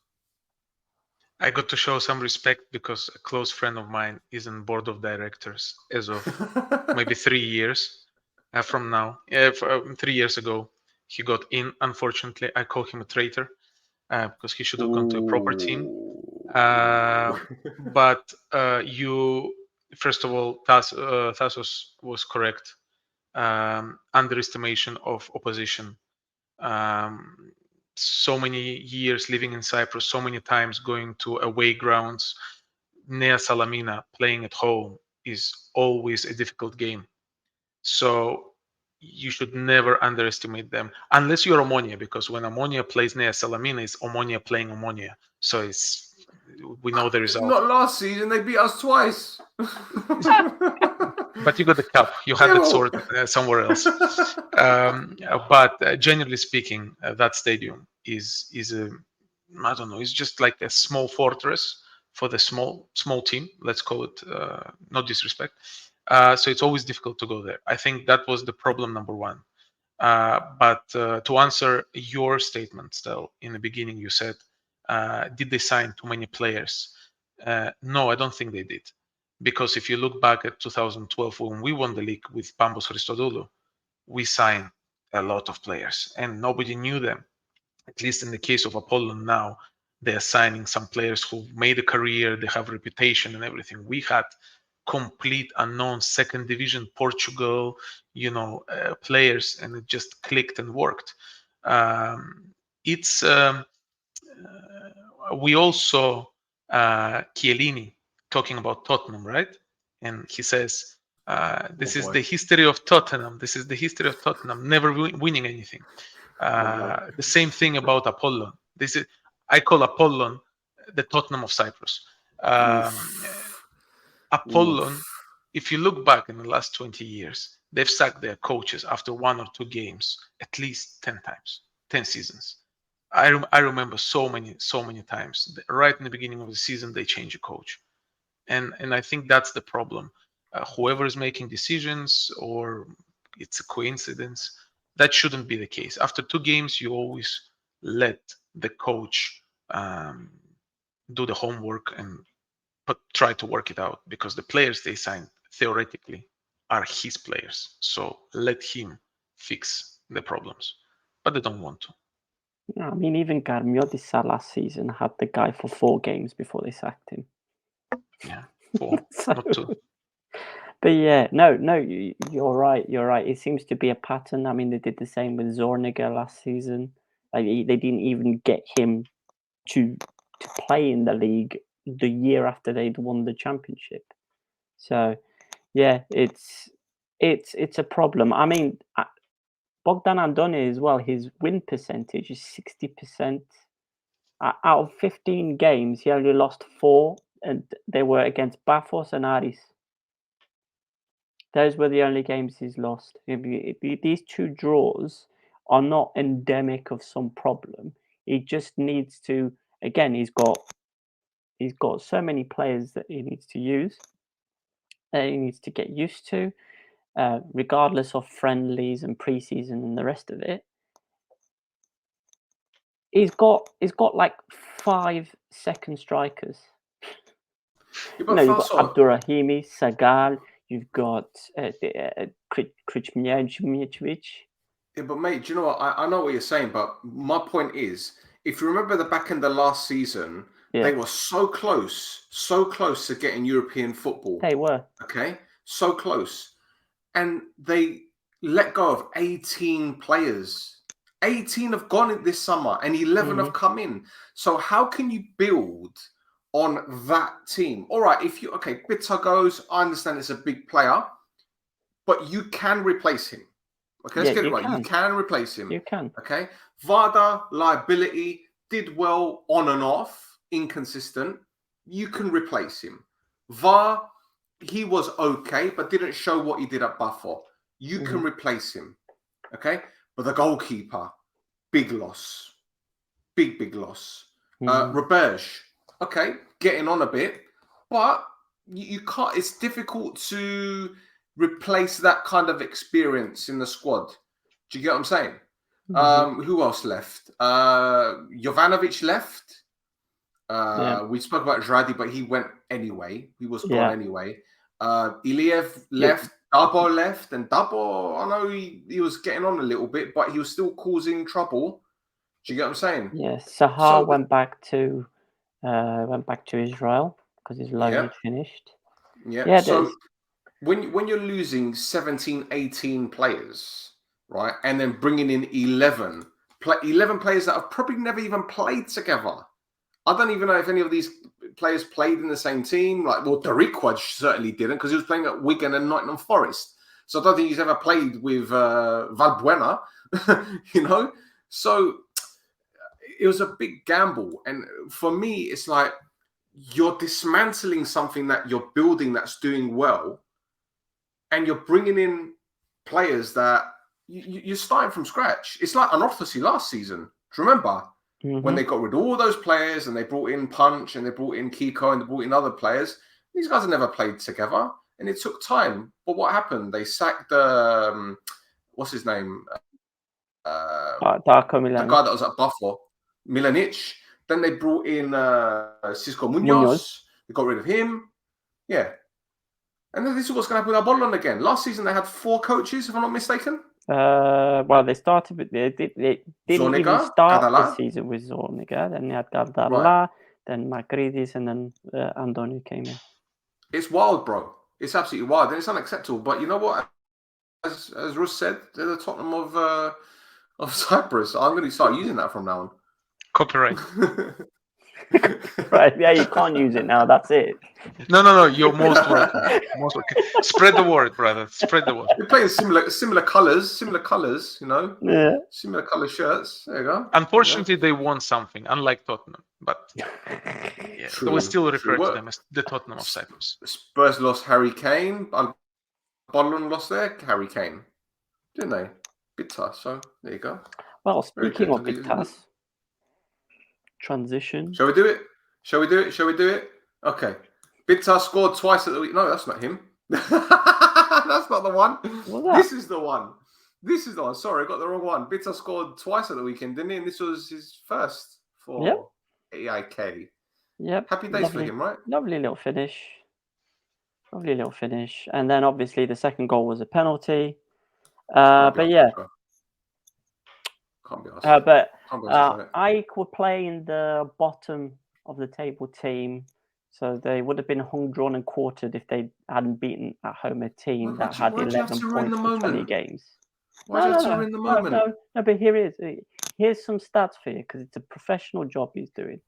I got to show some respect because a close friend of mine is in board of directors as of maybe 3 years from now. 3 years ago, he got in. Unfortunately, I call him a traitor because he should have gone to a proper team. But first of all, Thassos was correct. Underestimation of opposition. So many years living in Cyprus, so many times going to away grounds. Nea Salamina playing at home is always a difficult game. So you should never underestimate them, unless you're Omonia, because when Omonia plays Nea Salamina, it's Omonia playing Omonia. So we know the result. Not last season, they beat us twice. But you got the cup. You had that sword somewhere else. But generally speaking, that stadium is a, I don't know, it's just like a small fortress for the small team. Let's call it, no disrespect. So it's always difficult to go there. I think that was the problem number one. But to answer your statement, Stel, in the beginning, you said, did they sign too many players? No, I don't think they did. Because if you look back at 2012, when we won the league with Pambos Christodoulou, we signed a lot of players and nobody knew them. At least in the case of Apollon now, they're signing some players who made a career, they have reputation and everything. We had complete unknown second division Portugal, players, and it just clicked and worked. We also Chiellini talking about Tottenham, right? And he says, this is the history of Tottenham. This is the history of Tottenham, never winning anything. The same thing about Apollon. I call Apollon the Tottenham of Cyprus. Apollon, if you look back in the last 20 years, they've sacked their coaches after 1 or 2 games at least 10 times, 10 seasons. I remember so many times. Right in the beginning of the season, they change a coach. And I think that's the problem. Whoever is making decisions, or it's a coincidence, that shouldn't be the case. After 2 games, you always let the coach do the homework and try to work it out, because the players they signed theoretically are his players. So let him fix the problems, but they don't want to. I mean, even Garmiotissa last season had the guy for 4 games before they sacked him. Yeah, 4, not 2. But yeah, no, you're right. It seems to be a pattern. I mean, they did the same with Zorniger last season. Like, they didn't even get him to play in the league the year after they'd won the championship. So yeah, it's a problem. I mean, Bogdan Andone as well, his win percentage is 60%. Out of 15 games, he only lost 4, and they were against Bafos and Aris. Those were the only games he's lost. These 2 draws are not endemic of some problem. He just needs to. Again, he's got so many players that he needs to use. He needs to get used to, regardless of friendlies and preseason and the rest of it. He's got like 5 second strikers. Yeah, but You've got Thassos, Abdurrahimi, Sagal. You've got Krčmječević. yeah, but mate, do you know what? I know what you're saying, but my point is, if you remember the back end of last season, they were so close to getting European football. They were. Okay, so close. And they let go of 18 players. 18 have gone in this summer and 11 have come in. So how can you build on that team? All right, Bitter goes, I understand it's a big player, but you can replace him. Okay, let's get it right. You can replace him. You can. Okay. Vada, liability, did well on and off, inconsistent. You can replace him. VAR, he was okay, but didn't show what he did at Buffalo. You can replace him. Okay. But the goalkeeper, big loss. Big loss. Roberge, okay, getting on a bit, but you can't, it's difficult to replace that kind of experience in the squad. Do you get what I'm saying? Who else left? Jovanovic left. We spoke about Žradi, but he went anyway. He was gone anyway. Iliev left. Dabo left, and Dabo, I know he was getting on a little bit, but he was still causing trouble. Do you get what I'm saying? Yes. Sahar went back to Israel because his loan had finished. Yeah. So when you're losing 17, 18 players, right, and then bringing in 11 players that have probably never even played together. I don't even know if any of these players played in the same team. Dariquaj certainly didn't because he was playing at Wigan and Nottingham Forest. So I don't think he's ever played with Valbuena, So it was a big gamble. And for me, it's like you're dismantling something that you're building that's doing well, and you're bringing in players that you're starting from scratch. It's like Anorthosis last season. Do you remember? When they got rid of all those players and they brought in Punch and they brought in Kiko and they brought in other players, these guys have never played together, and it took time. But what happened? They sacked what's his name? Darko Milanic. The guy that was at Buffalo, Milanic. Then they brought in Cisco Munoz. They got rid of him. Yeah. And then this is what's going to happen with Apollon again. Last season they had 4 coaches, if I'm not mistaken. They started with they didn't Zorniga, even start Gadala. the season with Zorniga. Then they had Gadala, then Makridis, and then Andoni came in. It's wild, bro. It's absolutely wild, and it's unacceptable. But you know what? As Russ said, they're the Tottenham of Cyprus. I'm going to start using that from now on. Copyright. Right? Yeah, you can't use it now. That's it. No. You're most welcome. Spread the word, brother. Spread the word. They're playing similar colors, Yeah. Similar color shirts. There you go. Unfortunately, they won something, unlike Tottenham. But so we still refer to them as the Tottenham of Cyprus. Spurs lost Harry Kane. Apollon lost their Harry Kane, didn't they? Bitter. So there you go. Well, speaking of Bitas, transition. Shall we do it? Okay. Bitar scored twice at the week. No, that's not him. That's not the one. This is the one. Sorry, I got the wrong one. Bitar scored twice at the weekend, didn't he? And this was his first for AIK. Yep. Happy days for him, right? Lovely little finish. And then obviously the second goal was a penalty. But yeah. Can't be asked. AIK were playing the bottom of the table team, so they would have been hung, drawn, and quartered if they hadn't beaten at home a team that had 11 points from 20 games. Why do you have to ruin the moment? No, but here's some stats for you because it's a professional job he's doing.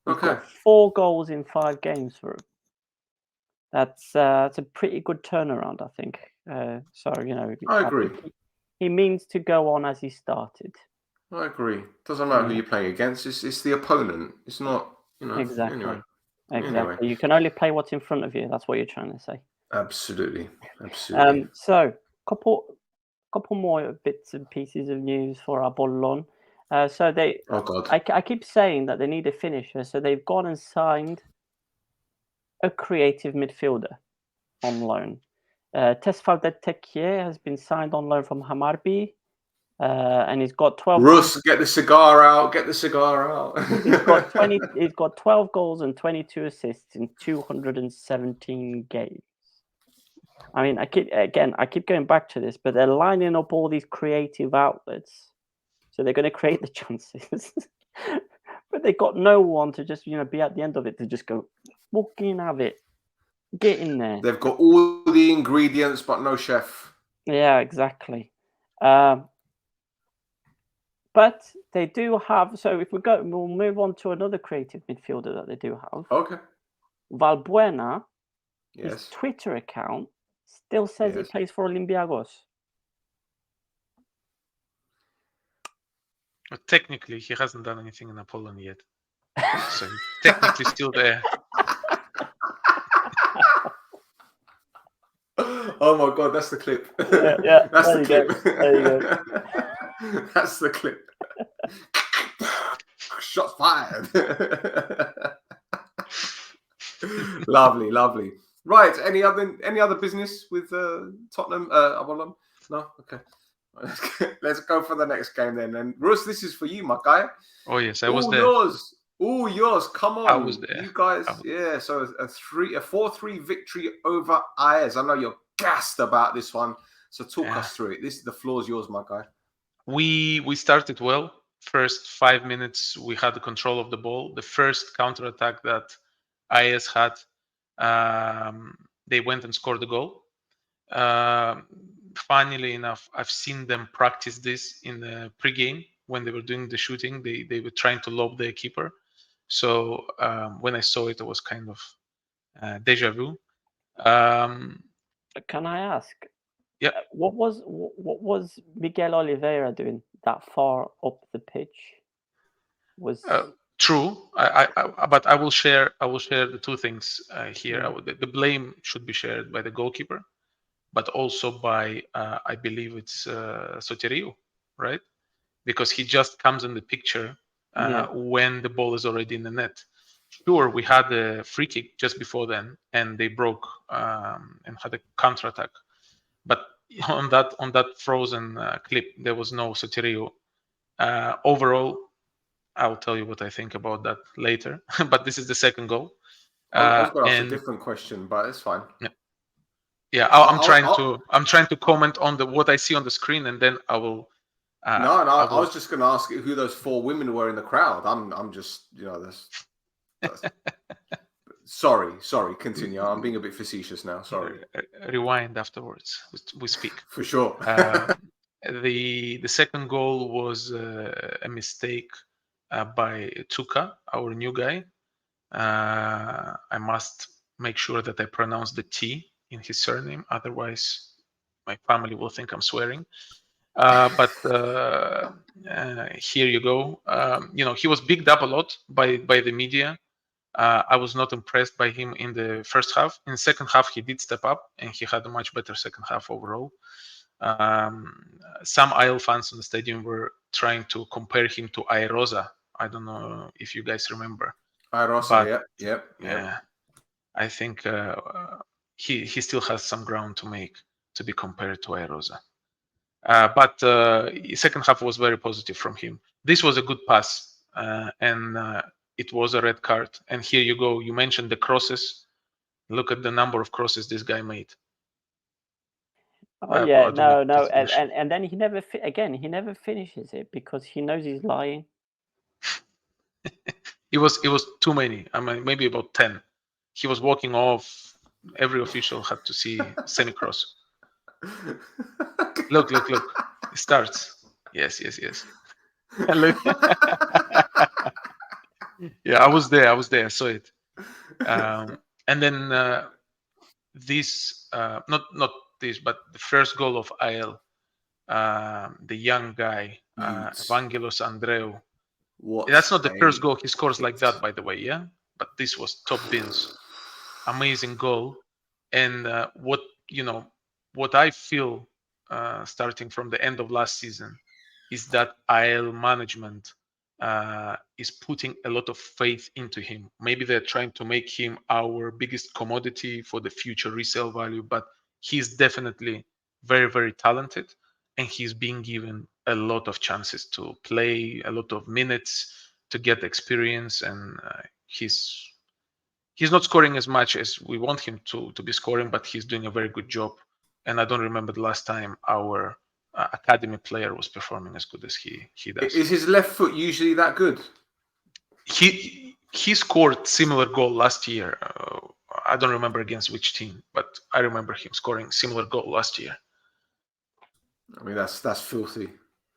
He's got 4 goals in 5 games for him. That's a pretty good turnaround, I think. I agree. he means to go on as he started. I agree. Doesn't matter who Yeah. you're playing against. It's the opponent. It's not, Exactly. Anyway. Exactly. You can only play what's in front of you. That's what you're trying to say. Absolutely. So couple more bits and pieces of news for Apollon. So they, Oh God. I keep saying that they need a finisher, so they've gone and signed a creative midfielder on loan. Tesfaldet Tekier has been signed on loan from Hamarby, and he's got 12. Rus, get the cigar out. Get the cigar out. He's got 20. He's got 12 goals and 22 assists in 217 games. I mean, I keep going back to this, but they're lining up all these creative outlets, so they're going to create the chances. But they got no one to just be at the end of it to just go, fucking have it, get in there. They've got all the ingredients, but no chef. Yeah, exactly. But they do have. So if we'll move on to another creative midfielder that they do have. Okay. Valbuena, his Yes. Twitter account still says he Yes. plays for Olympiacos. But technically, he hasn't done anything in Apollon yet, so he's technically still there. Oh my God, that's the clip. Yeah, That's there the you clip. go. There you go. That's the clip. Shots fired. Lovely, lovely. Right. Any other business with Tottenham? Apollon? No. Okay. Let's go for the next game then. And Rus, this is for you, my guy. Oh yes, I was All there. yours. All yours. Come on. I was there. You guys. Yeah. So a 4-3 victory over Ayers. I know you're gassed about this one. So talk us through it. The floor's yours, my guy. We started well. First 5 minutes, we had the control of the ball. The first counterattack that Ayers had, they went and scored the goal. Funnily enough, I've seen them practice this in the pregame when they were doing the shooting. They were trying to lob their keeper. So when I saw it, it was kind of deja vu. Can I ask? Yeah. What was Miguel Oliveira doing that far up the pitch? Was true. But I will share the two things here. The blame should be shared by the goalkeeper, but also by I believe it's Soteriou, right? Because he just comes in the picture when the ball is already in the net. Sure, we had a free kick just before then, and they broke and had a counterattack. But on that frozen clip, there was no Soteriou. Overall, I'll tell you what I think about that later. But this is the second goal. I was going to ask a different question, but it's fine. Yeah, I'm trying to comment on what I see on the screen, and then I will. I was just going to ask who those 4 women were in the crowd. I'm just, that's sorry. Continue. I'm being a bit facetious now. Sorry. Rewind afterwards. We speak for sure. The second goal was a mistake by Tuka, our new guy. I must make sure that I pronounce the T in his surname, otherwise my family will think I'm swearing. But here you go. He was bigged up a lot by the media. I was not impressed by him in the first half. In the second half, he did step up, and he had a much better second half overall. Some Isle fans in the stadium were trying to compare him to Airosa. I don't know if you guys remember. Airosa, yeah. I think he still has some ground to make to be compared to Airosa. But second half was very positive from him. This was a good pass, and it was a red card. And here you go. You mentioned the crosses. Look at the number of crosses this guy made. Oh yeah, no, and then he never finishes it because he knows he's lying. It was too many. I mean, maybe about 10. He was walking off. Every official had to see semi-cross. Look. It starts. Yes. Yeah, I was there. I saw it. And then this, not this, but the first goal of IL the young guy, Evangelos Andreu. What That's not the first a goal he scores like hit. that, by the way, yeah? But this was top bins. Amazing goal. And what I feel starting from the end of last season is that IL management is putting a lot of faith into him. Maybe they're trying to make him our biggest commodity for the future resale value, but he's definitely very, very talented, and he's being given a lot of chances to play, a lot of minutes to get experience, and he's not scoring as much as we want him to be scoring, but he's doing a very good job. And I don't remember the last time our academy player was performing as good as he does. Is his left foot usually that good? He scored similar goal last year. I don't remember against which team, but I remember him scoring similar goal last year. I mean, that's filthy.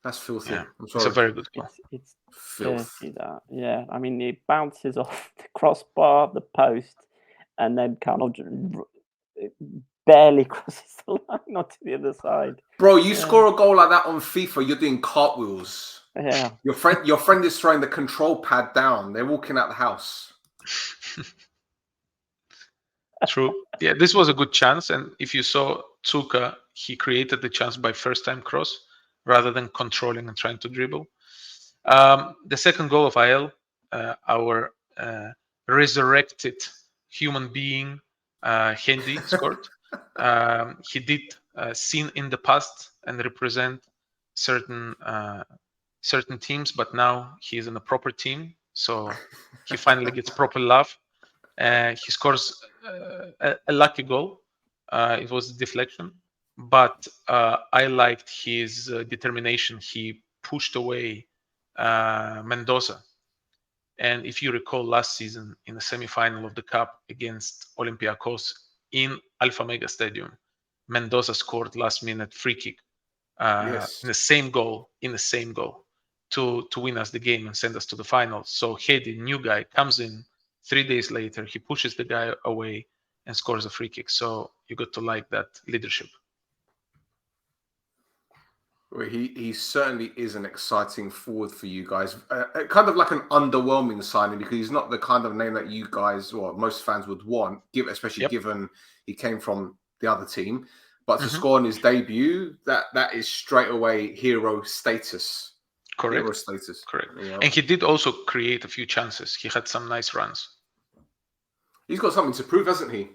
That's filthy. Yeah, I'm sorry. it's a very good goal. It's Filth. dirty, that. Yeah, I mean, it bounces off the crossbar, the post, and then kind of it barely crosses the line onto the other side. Bro, you score a goal like that on FIFA, you're doing cartwheels. Yeah. Your friend is throwing the control pad down. They're walking out the house. True. Yeah, this was a good chance. And if you saw Tsuka, he created the chance by first-time cross rather than controlling and trying to dribble. The second goal of IL, our resurrected human being, Hendy, scored. He did sin in the past and represent certain teams, but now he's in a proper team. So he finally gets proper love. He scores a lucky goal. It was a deflection, but I liked his determination. He pushed away Mendoza. And if you recall last season in the semi-final of the Cup against Olympiacos in Alpha Mega Stadium, Mendoza scored last-minute free kick Yes. in the same goal to win us the game and send us to the final. So Hedy, new guy, comes in 3 days later. He pushes the guy away and scores a free kick. So you got to like that leadership. Well, he certainly is an exciting forward for you guys. Kind of like an underwhelming signing because he's not the kind of name that you guys or most fans would want, especially given he came from the other team. But to score in his debut, that is straight away hero status. Correct. Hero status. Correct. You know? And he did also create a few chances. He had some nice runs. He's got something to prove, hasn't he?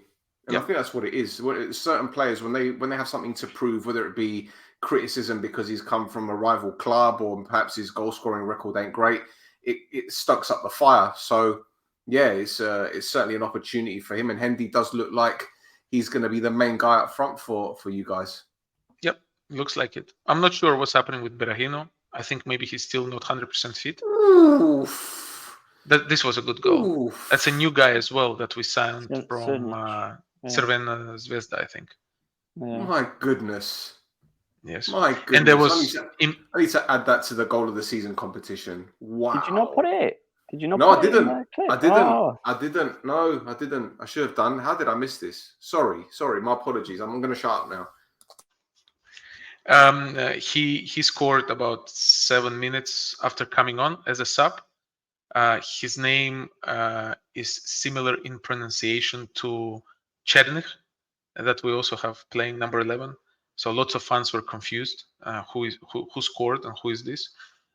And I think that's what it is. Certain players, when they have something to prove, whether it be criticism because he's come from a rival club or perhaps his goal scoring record ain't great, it stokes up the fire. So yeah, it's certainly an opportunity for him. And Hendy does look like he's going to be the main guy up front for you guys. Yep, looks like it. I'm not sure what's happening with Berahino. I think maybe he's still not 100% fit. Oof. This was a good goal. Oof. That's a new guy as well that we signed from Crvena Zvezda, I think. Yeah. My goodness. Yes. My goodness. And there was I need to add that to the goal of the season competition. Wow. Did you not put it? Did you not? No, put I didn't. It in clip? I didn't. Oh. I didn't. No, I didn't. I should have done. How did I miss this? Sorry. My apologies. I'm going to shut up now. He scored about 7 minutes after coming on as a sub. His name is similar in pronunciation to Chernych, that we also have playing number 11. So lots of fans were confused who scored and who is this.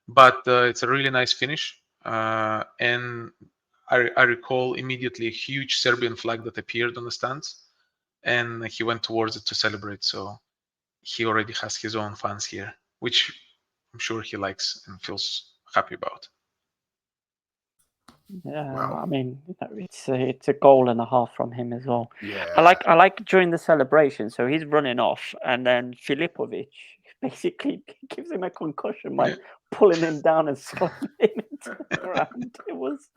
But it's a really nice finish. And I recall immediately a huge Serbian flag that appeared on the stands. And he went towards it to celebrate. So he already has his own fans here, which I'm sure he likes and feels happy about. Yeah, wow. I mean, it's a goal and a half from him as well. Yeah. I like during the celebration. So he's running off, and then Filipovic basically gives him a concussion by pulling him down and slamming him into the ground. It was,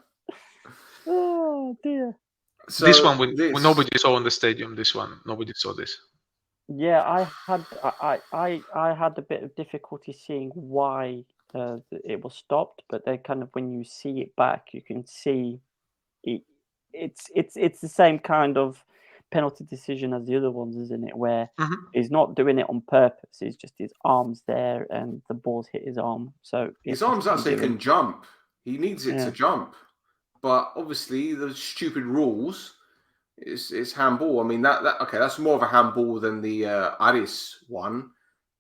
oh dear. So this one, nobody saw in the stadium. This one, nobody saw this. Yeah, I had a bit of difficulty seeing why it was stopped, but they kind of, when you see it back, you can see it's the same kind of penalty decision as the other ones, isn't it? Where Mhm. he's not doing it on purpose. It's just his arm's there and the ball's hit his arm. So His arms actually can jump. He needs it to jump. But obviously, the stupid rules is handball. I mean, that's more of a handball than the Aris one,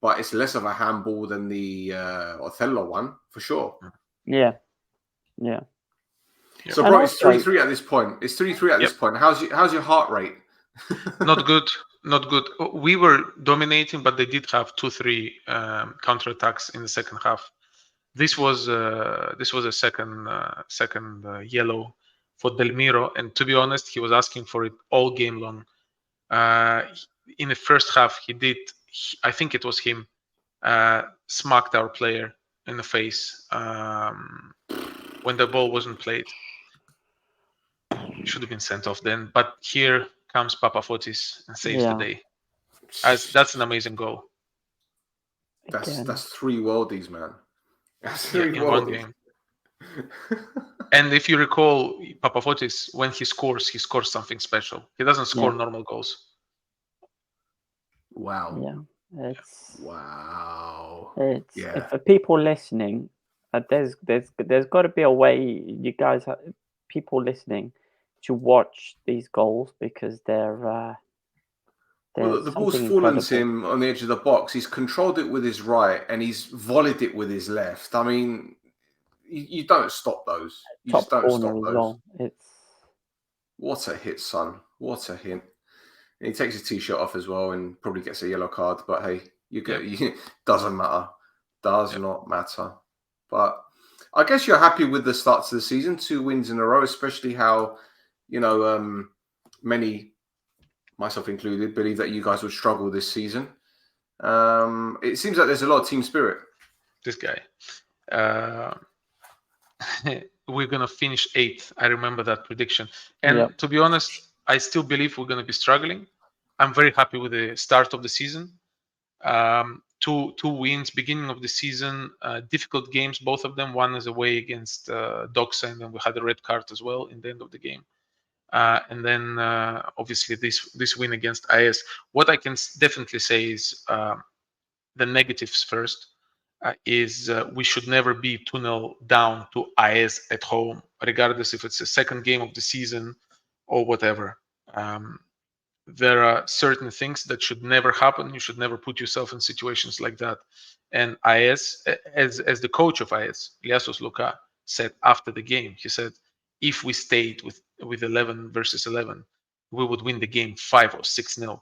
but it's less of a handball than the Othello one, for sure. Yeah. So, bro, it's 3-3 at this point. It's 3-3 at this point. How's your heart rate? Not good. We were dominating, but they did have 2-3 counterattacks in the second half. This was a second yellow for Del Miro, and to be honest, he was asking for it all game long. In the first half, I think it was him, smacked our player in the face when the ball wasn't played. Should have been sent off then, but here comes Papafotis and saves the day. That's an amazing goal. That's 3 worldies, man. That's 3 in one game. And if you recall, Papafotis, when he scores something special. He doesn't score normal goals. Wow. Yeah. Wow. For people listening, there's got to be a way you guys, people listening, to watch these goals because they're. Well, the ball's fallen to him on the edge of the box. He's controlled it with his right and he's volleyed it with his left. I mean, you don't stop those. You just don't stop those. Well. What a hit, son. What a hit. And he takes his T-shirt off as well and probably gets a yellow card. But hey, doesn't matter. Does not matter. But I guess you're happy with the start to the season. 2 wins in a row, especially how, many, myself included, believe that you guys would struggle this season. It seems like there's a lot of team spirit. This guy. We're going to finish 8th. I remember that prediction. And to be honest, I still believe we're going to be struggling. I'm very happy with the start of the season. 2 wins, beginning of the season, difficult games, both of them. One is away against Doxa, and then we had a red card as well in the end of the game. And then obviously this win against IS. What I can definitely say is the negatives first. Is we should never be 2-0 down to IS at home, regardless if it's the second game of the season or whatever. There are certain things that should never happen. You should never put yourself in situations like that. And IS, as the coach of IS, Liassos Luka, said after the game, he said, if we stayed with 11 versus 11, we would win the game 5 or 6-0.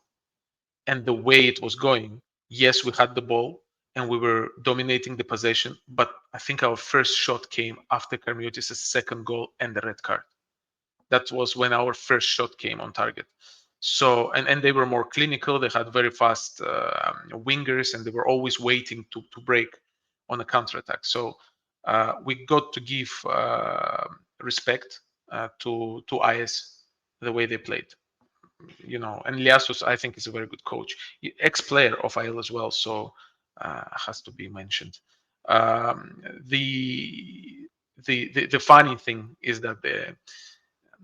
And the way it was going, yes, we had the ball and we were dominating the possession, but I think our first shot came after Karmiotis' second goal and the red card. That was when our first shot came on target. So, and they were more clinical. They had very fast wingers, and they were always waiting to break on a counterattack. So we got to give respect to IS, the way they played. And Liassos, I think, is a very good coach, ex-player of IL as well, so has to be mentioned. The funny thing is that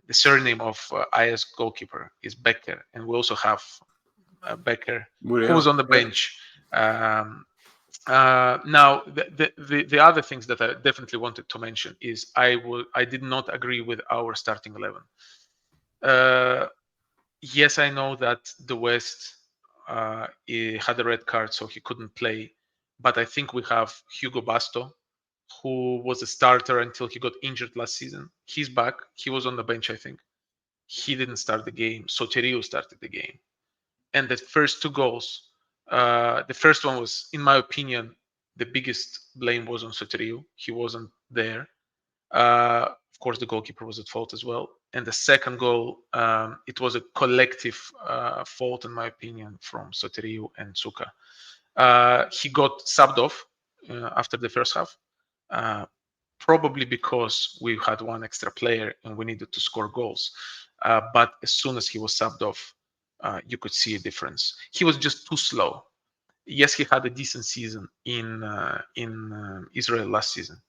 the surname of IS goalkeeper is Becker, and we also have Becker, who's on the bench. Now, the other things that I definitely wanted to mention is I did not agree with our starting 11. Yes, I know that the West he had a red card, so he couldn't play. But I think we have Hugo Basto, who was a starter until he got injured last season. He's back. He was on the bench, I think. He didn't start the game. Soteriou started the game. And the first 2 goals, the first one was, in my opinion, the biggest blame was on Soteriou. He wasn't there. Of course, the goalkeeper was at fault as well. And the second goal, it was a collective fault, in my opinion, from Soteriou and Tsuka. He got subbed off after the first half, probably because we had 1 extra player and we needed to score goals. But as soon as he was subbed off, you could see a difference. He was just too slow. Yes, he had a decent season in Israel last season.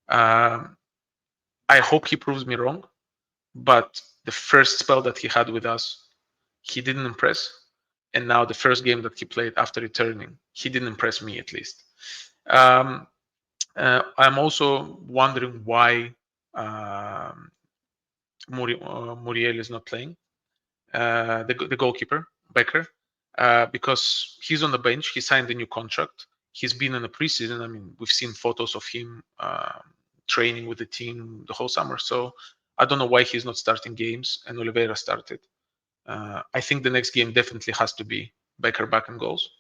I hope he proves me wrong, but the first spell that he had with us, he didn't impress. And now the first game that he played after returning, he didn't impress me at least. I'm also wondering why Muriel is not playing, the goalkeeper, Becker, because he's on the bench. He signed a new contract. He's been in the preseason. I mean, we've seen photos of him training with the team the whole summer. So I don't know why he's not starting games, and Oliveira started. I think the next game definitely has to be Becker back in goals.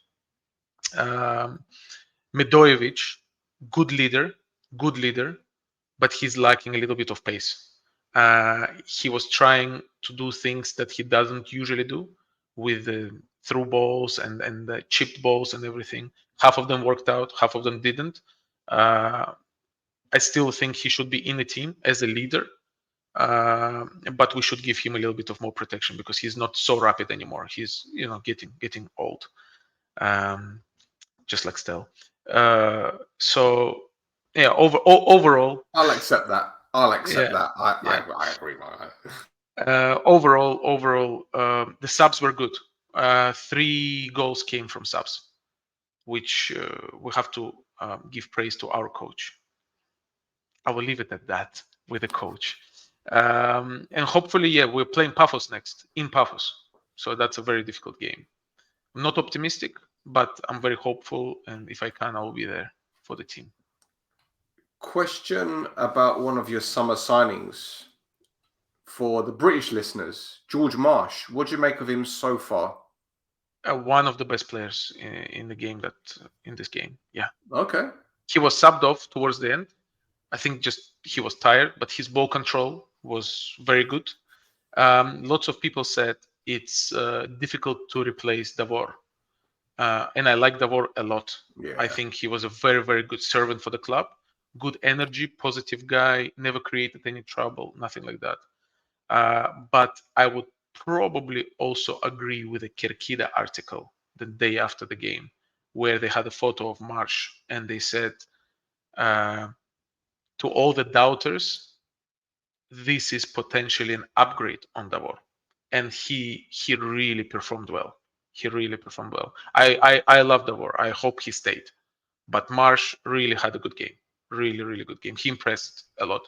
Medojevic, good leader, but he's lacking a little bit of pace. He was trying to do things that he doesn't usually do with the through balls and the chipped balls and everything. Half of them worked out, half of them didn't. I still think he should be in the team as a leader, but we should give him a little bit of more protection because he's not so rapid anymore. He's getting old, just like Stel. So yeah, overall, I'll accept that. I agree. Overall, the subs were good. 3 goals came from subs, which we have to give praise to our coach. I will leave it at that with the coach. And hopefully, yeah, we're playing Paphos next in Paphos. So that's a very difficult game. I'm not optimistic, but I'm very hopeful. And if I can, I will be there for the team. Question about one of your summer signings for the British listeners, George Marsh. What do you make of him so far? One of the best players in the game in this game. Yeah. Okay. He was subbed off towards the end. I think just he was tired, but his ball control was very good. Lots of people said it's difficult to replace Davor. And I like Davor a lot. Yeah. I think he was a very, very good servant for the club. Good energy, positive guy, never created any trouble, nothing like that. But I would probably also agree with the Kirkida article the day after the game, where they had a photo of Marsh and they said, to all the doubters, this is potentially an upgrade on Davor. And he really performed well. I love Davor. I hope he stayed. But Marsh really had a good game. Really, really good game. He impressed a lot.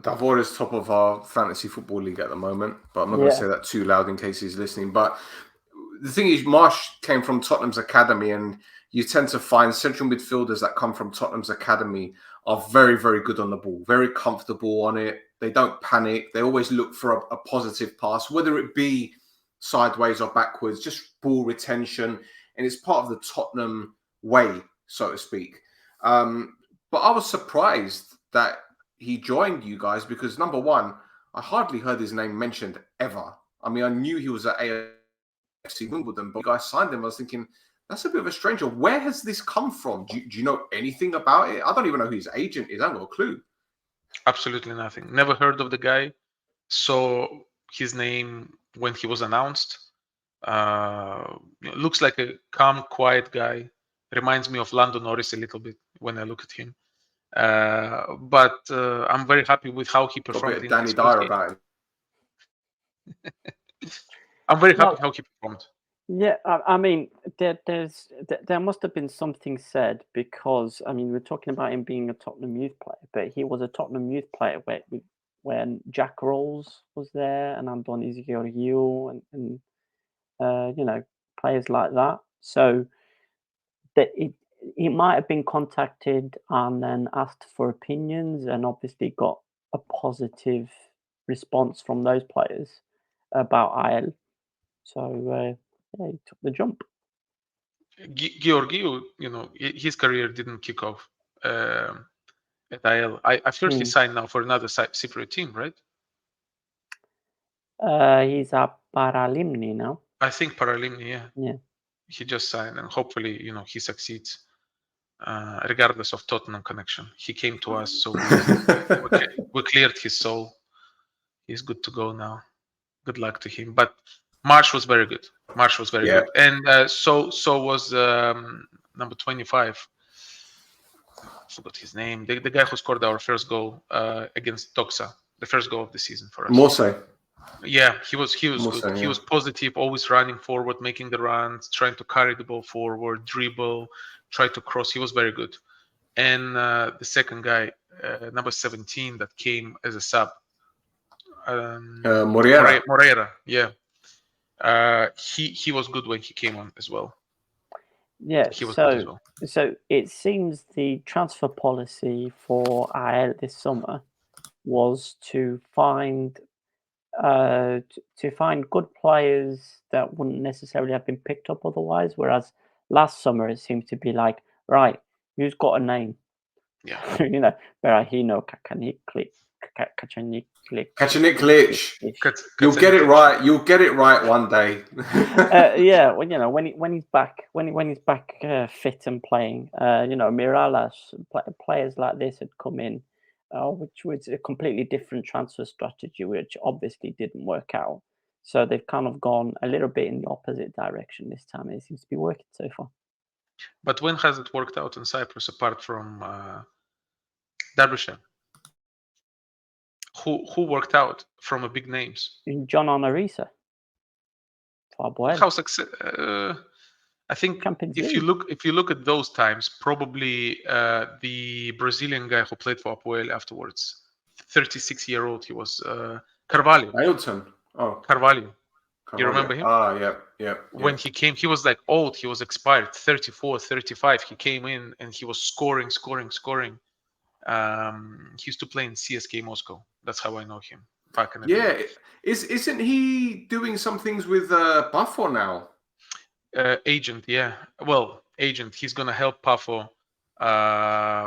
Davor is top of our fantasy football league at the moment, but I'm not going to say that too loud in case he's listening. But the thing is, Marsh came from Tottenham's academy, and you tend to find central midfielders that come from Tottenham's academy are very, very good on the ball, very comfortable on it. They don't panic. They always look for a positive pass, whether it be sideways or backwards, just ball retention. And it's part of the Tottenham way, so to speak. But I was surprised that he joined you guys because, number one, I hardly heard his name mentioned ever. I mean, I knew he was at AFC Wimbledon, but you guys signed him. I was thinking, that's a bit of a stranger. Where has this come from? Do you know anything about it? I don't even know who his agent is. I haven't got a clue. Absolutely nothing. Never heard of the guy. Saw his name when he was announced. Looks like a calm, quiet guy. Reminds me of Lando Norris a little bit when I look at him. But I'm very happy with how he performed. A bit of Danny Dyer about him. I'm very happy how he performed. Yeah, I mean, there must have been something said because, I mean, we're talking about him being a Tottenham youth player, but he was a Tottenham youth player when Jack Rolls was there and Andonis Georgiou and players like that. So that he might have been contacted and then asked for opinions and obviously got a positive response from those players about IL. So he took the jump. Georgiou, his career didn't kick off at IL. I've heard he signed now for another Cypriot team, right? He's at Paralimni now. I think Paralimni, yeah. He just signed, and hopefully, he succeeds, regardless of Tottenham connection. He came to us, so we cleared his soul. He's good to go now. Good luck to him. But Marsh was very good. Good, and so was number 25. I forgot his name. The guy who scored our first goal against Doxa, the first goal of the season for us. Morse. Yeah, he was More good. so, He yeah. was positive, always running forward, making the runs, trying to carry the ball forward, dribble, try to cross. He was very good. And the second guy, number 17, that came as a sub, Moreira. Moreira. Yeah, he was good when he came on as well. Yeah, He was good as well. so it seems the transfer policy for AL this summer was to find to find good players that wouldn't necessarily have been picked up otherwise. Whereas last summer it seemed to be like, right, who's got a name? Yeah. Berahino, Kacaniklik. Kacaniklic. Kat- You'll get it Kacaniklic. right. You'll get it right one day. Yeah, when he's back, when he's back fit and playing, Miralas, players like this had come in, which was a completely different transfer strategy, which obviously didn't work out. So they've kind of gone a little bit in the opposite direction this time. And it seems to be working so far. But when has it worked out in Cyprus apart from Derbyshire? Who worked out from a big names? John Onorisa, How success? I think Champions if League. you look at those times, probably the Brazilian guy who played for Apoel afterwards, 36-year-old, he was Carvalho. Ailton. Oh, Carvalho. You Carvalho. remember him? Ah, yeah, yeah. When he came, he was like old. He was expired, 34, 35. He came in and he was scoring. He used to play in CSK Moscow. That's how I know him back in the Yeah, day. isn't he doing some things with Buffon now? Agent, yeah. Well, agent. He's gonna help Pafo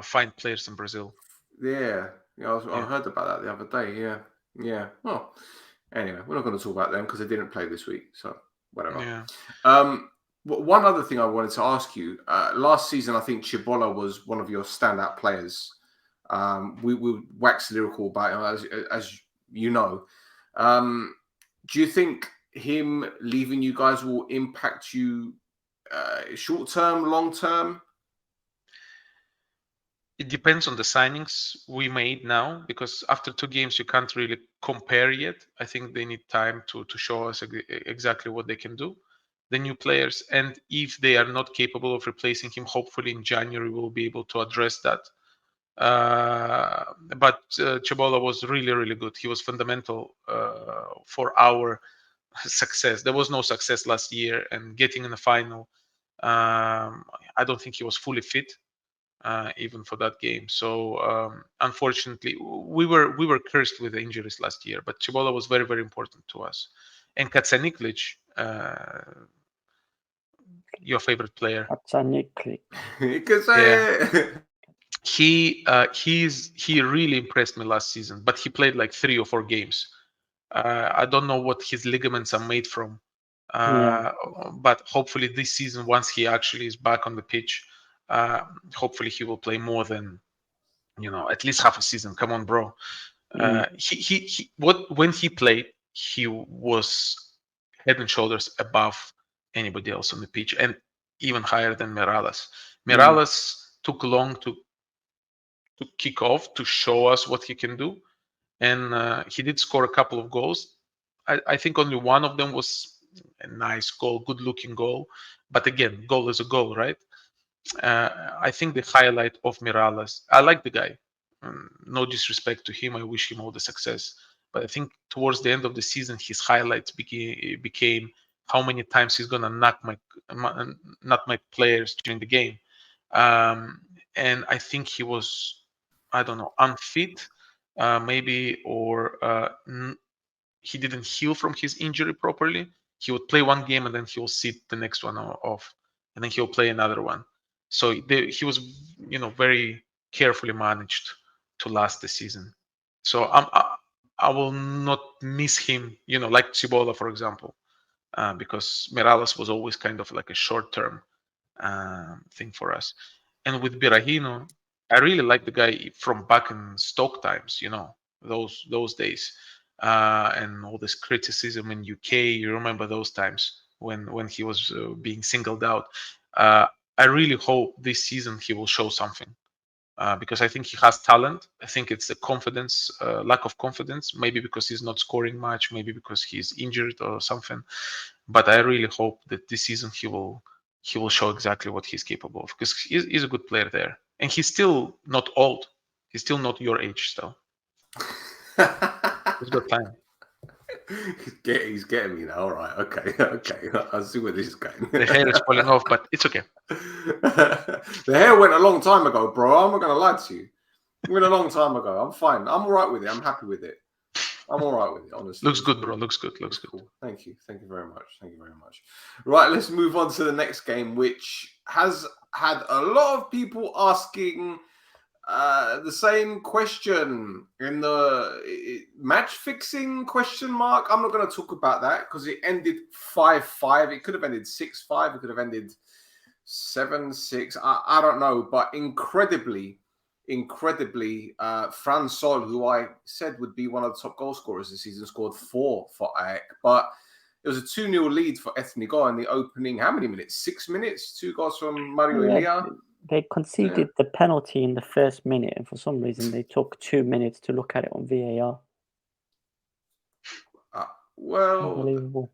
find players in Brazil. Yeah, I heard about that the other day. Yeah. Well, anyway, we're not going to talk about them because they didn't play this week, so whatever. Yeah. One other thing I wanted to ask you: last season, I think Chibola was one of your standout players. We waxed lyrical about him, as you know. Do you think him leaving you guys will impact you short term, long term? It depends on the signings we made now, because after 2 games you can't really compare yet. I think they need time to show us exactly what they can do, the new players, and if they are not capable of replacing him, hopefully in January we'll be able to address that. But Chabola was really good. He was fundamental for our success. There was no success last year, and getting in the final, I don't think he was fully fit. Even for that game. So unfortunately, we were cursed with injuries last year. But Chibola was very important to us. And Kacaniklic, your favorite player, Because he really impressed me last season. But he played like 3 or 4 games. I don't know what his ligaments are made from. But hopefully this season, once he actually is back on the pitch, hopefully he will play more than at least half a season. Come on, bro. When he played, he was head and shoulders above anybody else on the pitch, and even higher than Miralas. Miralas took long to kick off, to show us what he can do, and he did score a couple of goals. I think only one of them was a nice goal, good-looking goal. But again, goal is a goal, right? I think the highlight of Miralas, I like the guy. No disrespect to him. I wish him all the success. But I think towards the end of the season, his highlights became how many times he's gonna knock my players during the game. And I think he was, I don't know, unfit, maybe, or he didn't heal from his injury properly. He would play one game and then he'll sit the next one off, and then he'll play another one. So he was, very carefully managed to last the season. So I will not miss him, like Cibola, for example, because Miralas was always kind of like a short-term thing for us. And with Birahino, I really like the guy from back in Stoke times, those days, and all this criticism in UK. You remember those times when he was being singled out. I really hope this season he will show something. because I think he has talent. I think it's the confidence, lack of confidence, maybe because he's not scoring much, maybe because he's injured or something. But I really hope that this season he will show exactly what he's capable of, because he's a good player there, and he's still not old. He's still not your age still. He's got time. He's getting me now. All right. Okay. I see where this is going. The hair is falling off, but it's okay. The hair went a long time ago, bro. I'm not gonna lie to you. It went a long time ago. I'm fine. I'm all right with it. I'm happy with it. I'm all right with it, honestly. Looks good, bro. Looks good. Looks good. Cool. Thank you. Thank you very much. Thank you very much. Right, let's move on to the next game, which has had a lot of people asking the same question in the match fixing question mark. I'm not going to talk about that because it ended 5-5. It could have ended 6-5. It could have ended 7-6. I don't know, but incredibly, Fran Sol, who I said would be one of the top goal scorers this season, scored 4 for AEK. But it was a 2-0 lead for Ethnigo in the opening. How many minutes? 6 minutes? 2 goals from Mario Elia. They conceded the penalty in the first minute, and for some reason they took 2 minutes to look at it on VAR. Well, unbelievable.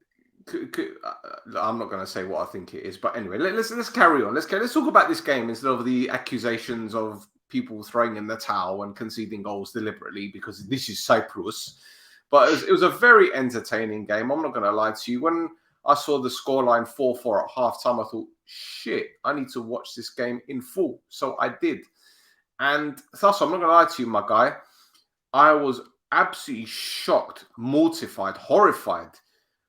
I'm not going to say what I think it is, but anyway, let's carry on. Let's talk about this game instead of the accusations of people throwing in the towel and conceding goals deliberately, because this is Cyprus. But it was a very entertaining game. I'm not going to lie to you. When I saw the scoreline 4-4 at halftime, I thought, shit, I need to watch this game in full. So I did. And thus, I'm not going to lie to you, my guy. I was absolutely shocked, mortified, horrified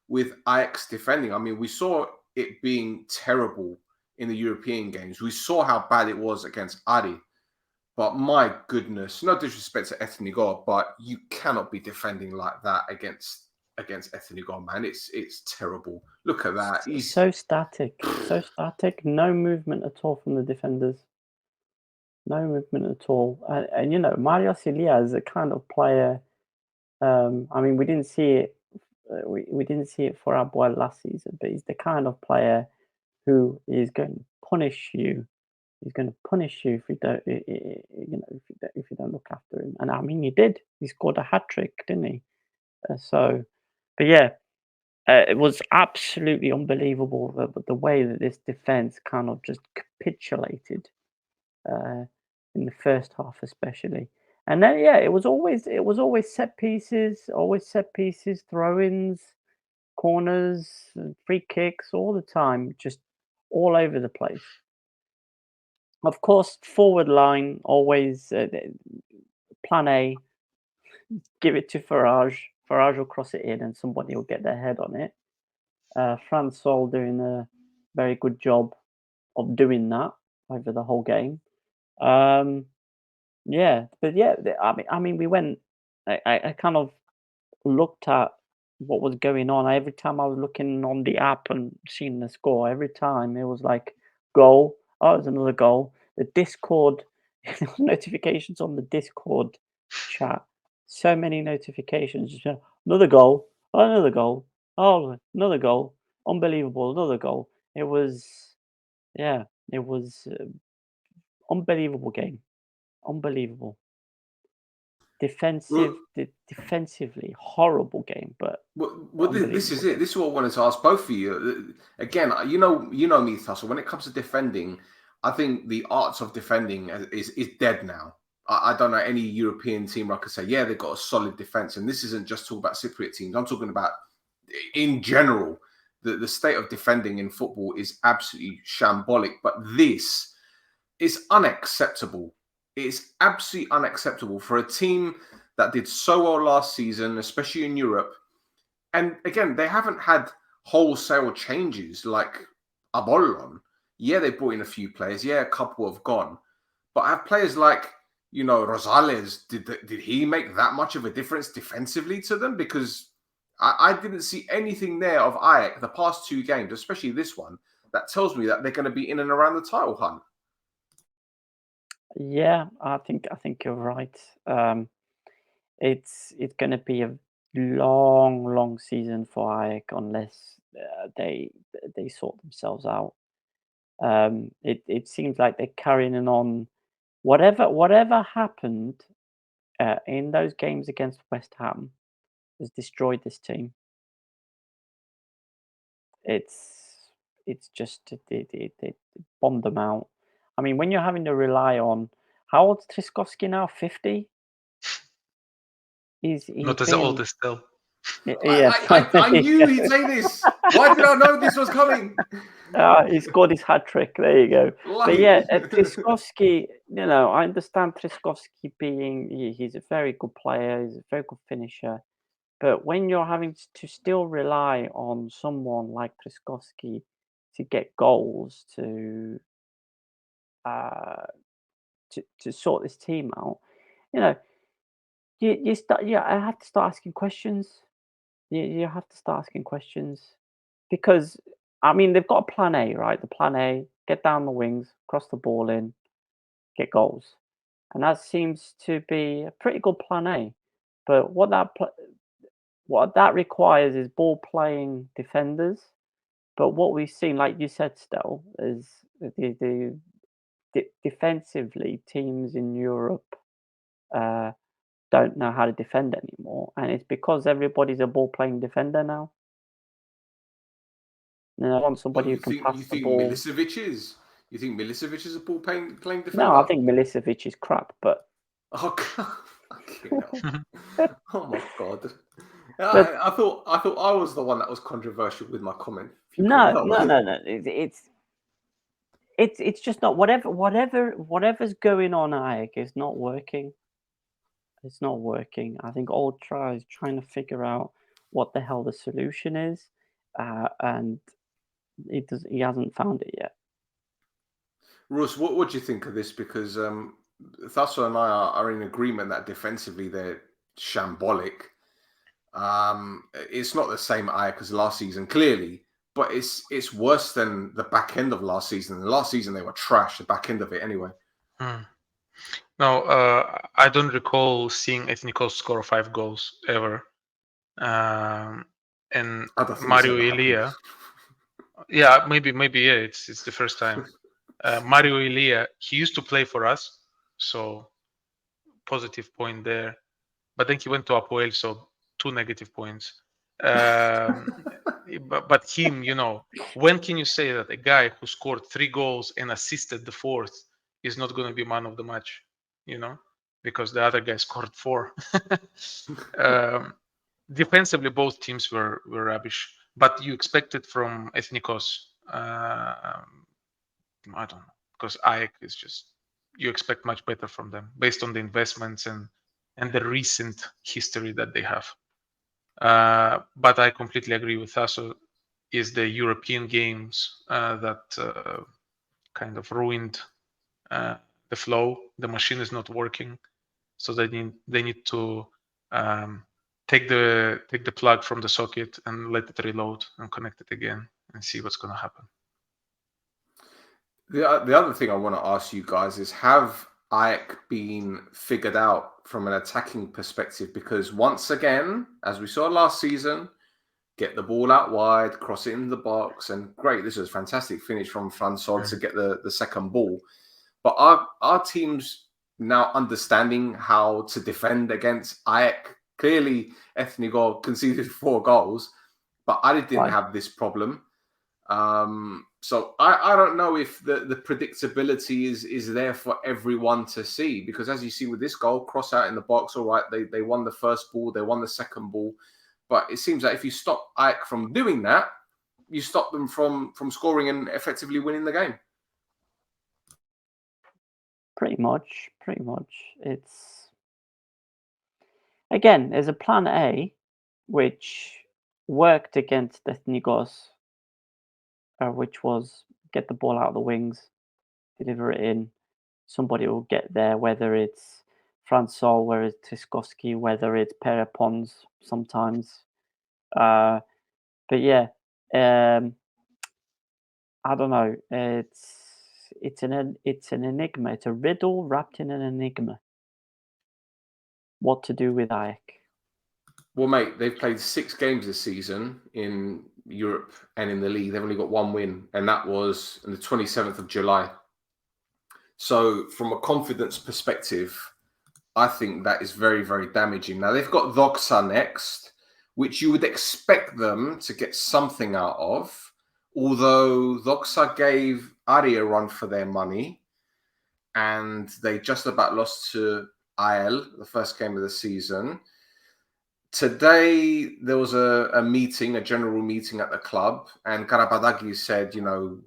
with AEK's defending. I mean, we saw it being terrible in the European games. We saw how bad it was against Ari. But my goodness, no disrespect to Ethnigo, but you cannot be defending like that against Ethnigo, man. It's terrible. Look at that. He's so static. No movement at all from the defenders. No movement at all. And you know, Mario Cilia is a kind of player. I mean, we didn't see it. We didn't see it for Abuel last season, but he's the kind of player who is going to punish you. He's going to punish you if you don't, if you don't look after him. And I mean, he did. He scored a hat trick, didn't he? But yeah, it was absolutely unbelievable the way that this defense kind of just capitulated in the first half, especially. And then it was always set pieces, throw-ins, corners, free kicks all the time, just all over the place. Of course, forward line always plan A. Give it to Farage. Farage will cross it in, and somebody will get their head on it. Fran Sol doing a very good job of doing that over the whole game. I mean, we went. I kind of looked at what was going on. Every time I was looking on the app and seeing the score, every time it was like goal. Oh, there's another goal. The Discord notifications on the Discord chat. So many notifications. Just, another goal. Oh, another goal. Oh, another goal. Unbelievable. Another goal. It was, unbelievable game. Unbelievable. Defensively horrible game, but this is it. This is what I wanted to ask both of you. Again, you know me, Thassos. When it comes to defending, I think the arts of defending is dead now. I don't know any European team where I could say, yeah, they've got a solid defense. And this isn't just talking about Cypriot teams. I'm talking about in general. The state of defending in football is absolutely shambolic. But this is unacceptable. It's absolutely unacceptable for a team that did so well last season, especially in Europe. And again, they haven't had wholesale changes like Apollon. Yeah, they brought in a few players. Yeah, a couple have gone. But have players like, Rosales, did he make that much of a difference defensively to them? Because I didn't see anything there of AEK the past 2 games, especially this one, that tells me that they're going to be in and around the title hunt. Yeah, I think you're right. It's going to be a long season for AEK unless they sort themselves out. It seems like they're carrying on whatever happened in those games against West Ham has destroyed this team. It's just it bombed them out. I mean, when you're having to rely on, how old's Triskovsky now? 50. He's Not as been, old as Stel. yeah. I knew he'd say this. Why did I know this was coming? He scored his hat trick. There you go. But yeah, Triskovsky, I understand Triskovsky he's a very good player. He's a very good finisher. But when you're having to still rely on someone like Triskovsky to get goals to sort this team out, you start. Yeah, I have to start asking questions. You have to start asking questions because I mean they've got a plan A, right? The plan A: get down the wings, cross the ball in, get goals, and that seems to be a pretty good plan A. But what that requires is ball playing defenders. But what we've seen, like you said, Stel, is defensively teams in Europe don't know how to defend anymore, and it's because everybody's a ball playing defender now. I want somebody who can pass the ball. Milicevic is? You think Milicevic is a ball playing defender? No, I think Milicevic is crap, but oh my god! I thought I was the one that was controversial with my comment. No. It's just not whatever's going on at Ajax is not working. It's not working. I think Ultra is trying to figure out what the hell the solution is, and he hasn't found it yet. Russ, what do you think of this? Because Thassos and I are in agreement that defensively they're shambolic. It's not the same Ajax as last season, clearly, but it's worse than the back end of last season. The last season they were trash. The back end of it, anyway. No, I don't recall seeing Ethnikos score 5 goals ever. And Mario Elia, yeah, maybe yeah, it's the first time. Mario Elia, he used to play for us, so positive point there. But then he went to Apoel, so 2 negative points. But him, when can you say that a guy who scored 3 goals and assisted the 4th is not going to be man of the match? Because the other guy scored 4. Defensively, both teams were rubbish, but you expect it from Ethnikos. I don't know, because Ajax is just, you expect much better from them based on the investments and the recent history that they have. But I completely agree with Thassos. Is the European games that kind of ruined the flow. The machine is not working, so they need to take the plug from the socket and let it reload and connect it again and see what's going to happen. The other thing I want to ask you guys is, have Ajax been figured out from an attacking perspective? Because once again, as we saw last season, get the ball out wide, cross it in the box, and great, this was a fantastic finish from François to get the second ball. But our teams now understanding how to defend against Ajax? Clearly, Ethnikos conceded 4 goals, but Ajax didn't have this problem. So I don't know if the predictability is there for everyone to see, because as you see with this goal, cross out in the box, all right, they won the first ball, they won the second ball, but it seems that if you stop Ajax from doing that, you stop them from scoring and effectively winning the game. Pretty much. It's, again, there's a plan A which worked against Ethnikos, which was get the ball out of the wings, deliver it in. Somebody will get there, whether it's François, whether it's Triskovsky, whether it's Perepons sometimes. But yeah, I don't know. It's an enigma. It's a riddle wrapped in an enigma. What to do with Ajax? Well, mate, they've played 6 games this season in Europe and in the league. They've only got 1 win, and that was on the 27th of July. So from a confidence perspective, I think that is very, very damaging. Now they've got Doxa next, which you would expect them to get something out of, although Doxa gave Ari a run for their money, and they just about lost to AEL, the first game of the season. Today, there was a meeting, a general meeting at the club, and Karabadagi said,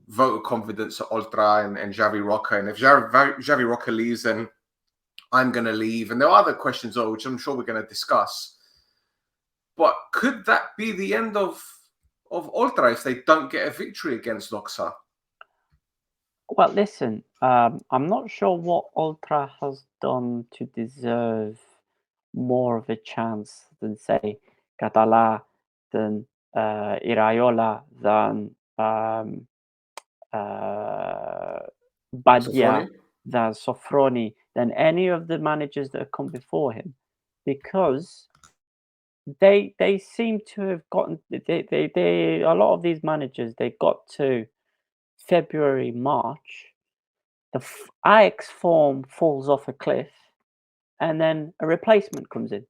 vote of confidence at Oltra and Xavi Roca. And if Xavi Roca leaves, then I'm going to leave. And there are other questions, which I'm sure we're going to discuss. But could that be the end of Oltra if they don't get a victory against Doxa? Well, listen, I'm not sure what Ultra has done to deserve more of a chance than, say, Catala, than Iraola, than Badia, Sofroni? than Sofroni, than any of the managers that have come before him, because they seem to have gotten they a lot of these managers, they got to February, March, the Ajax form falls off a cliff, and then a replacement comes in.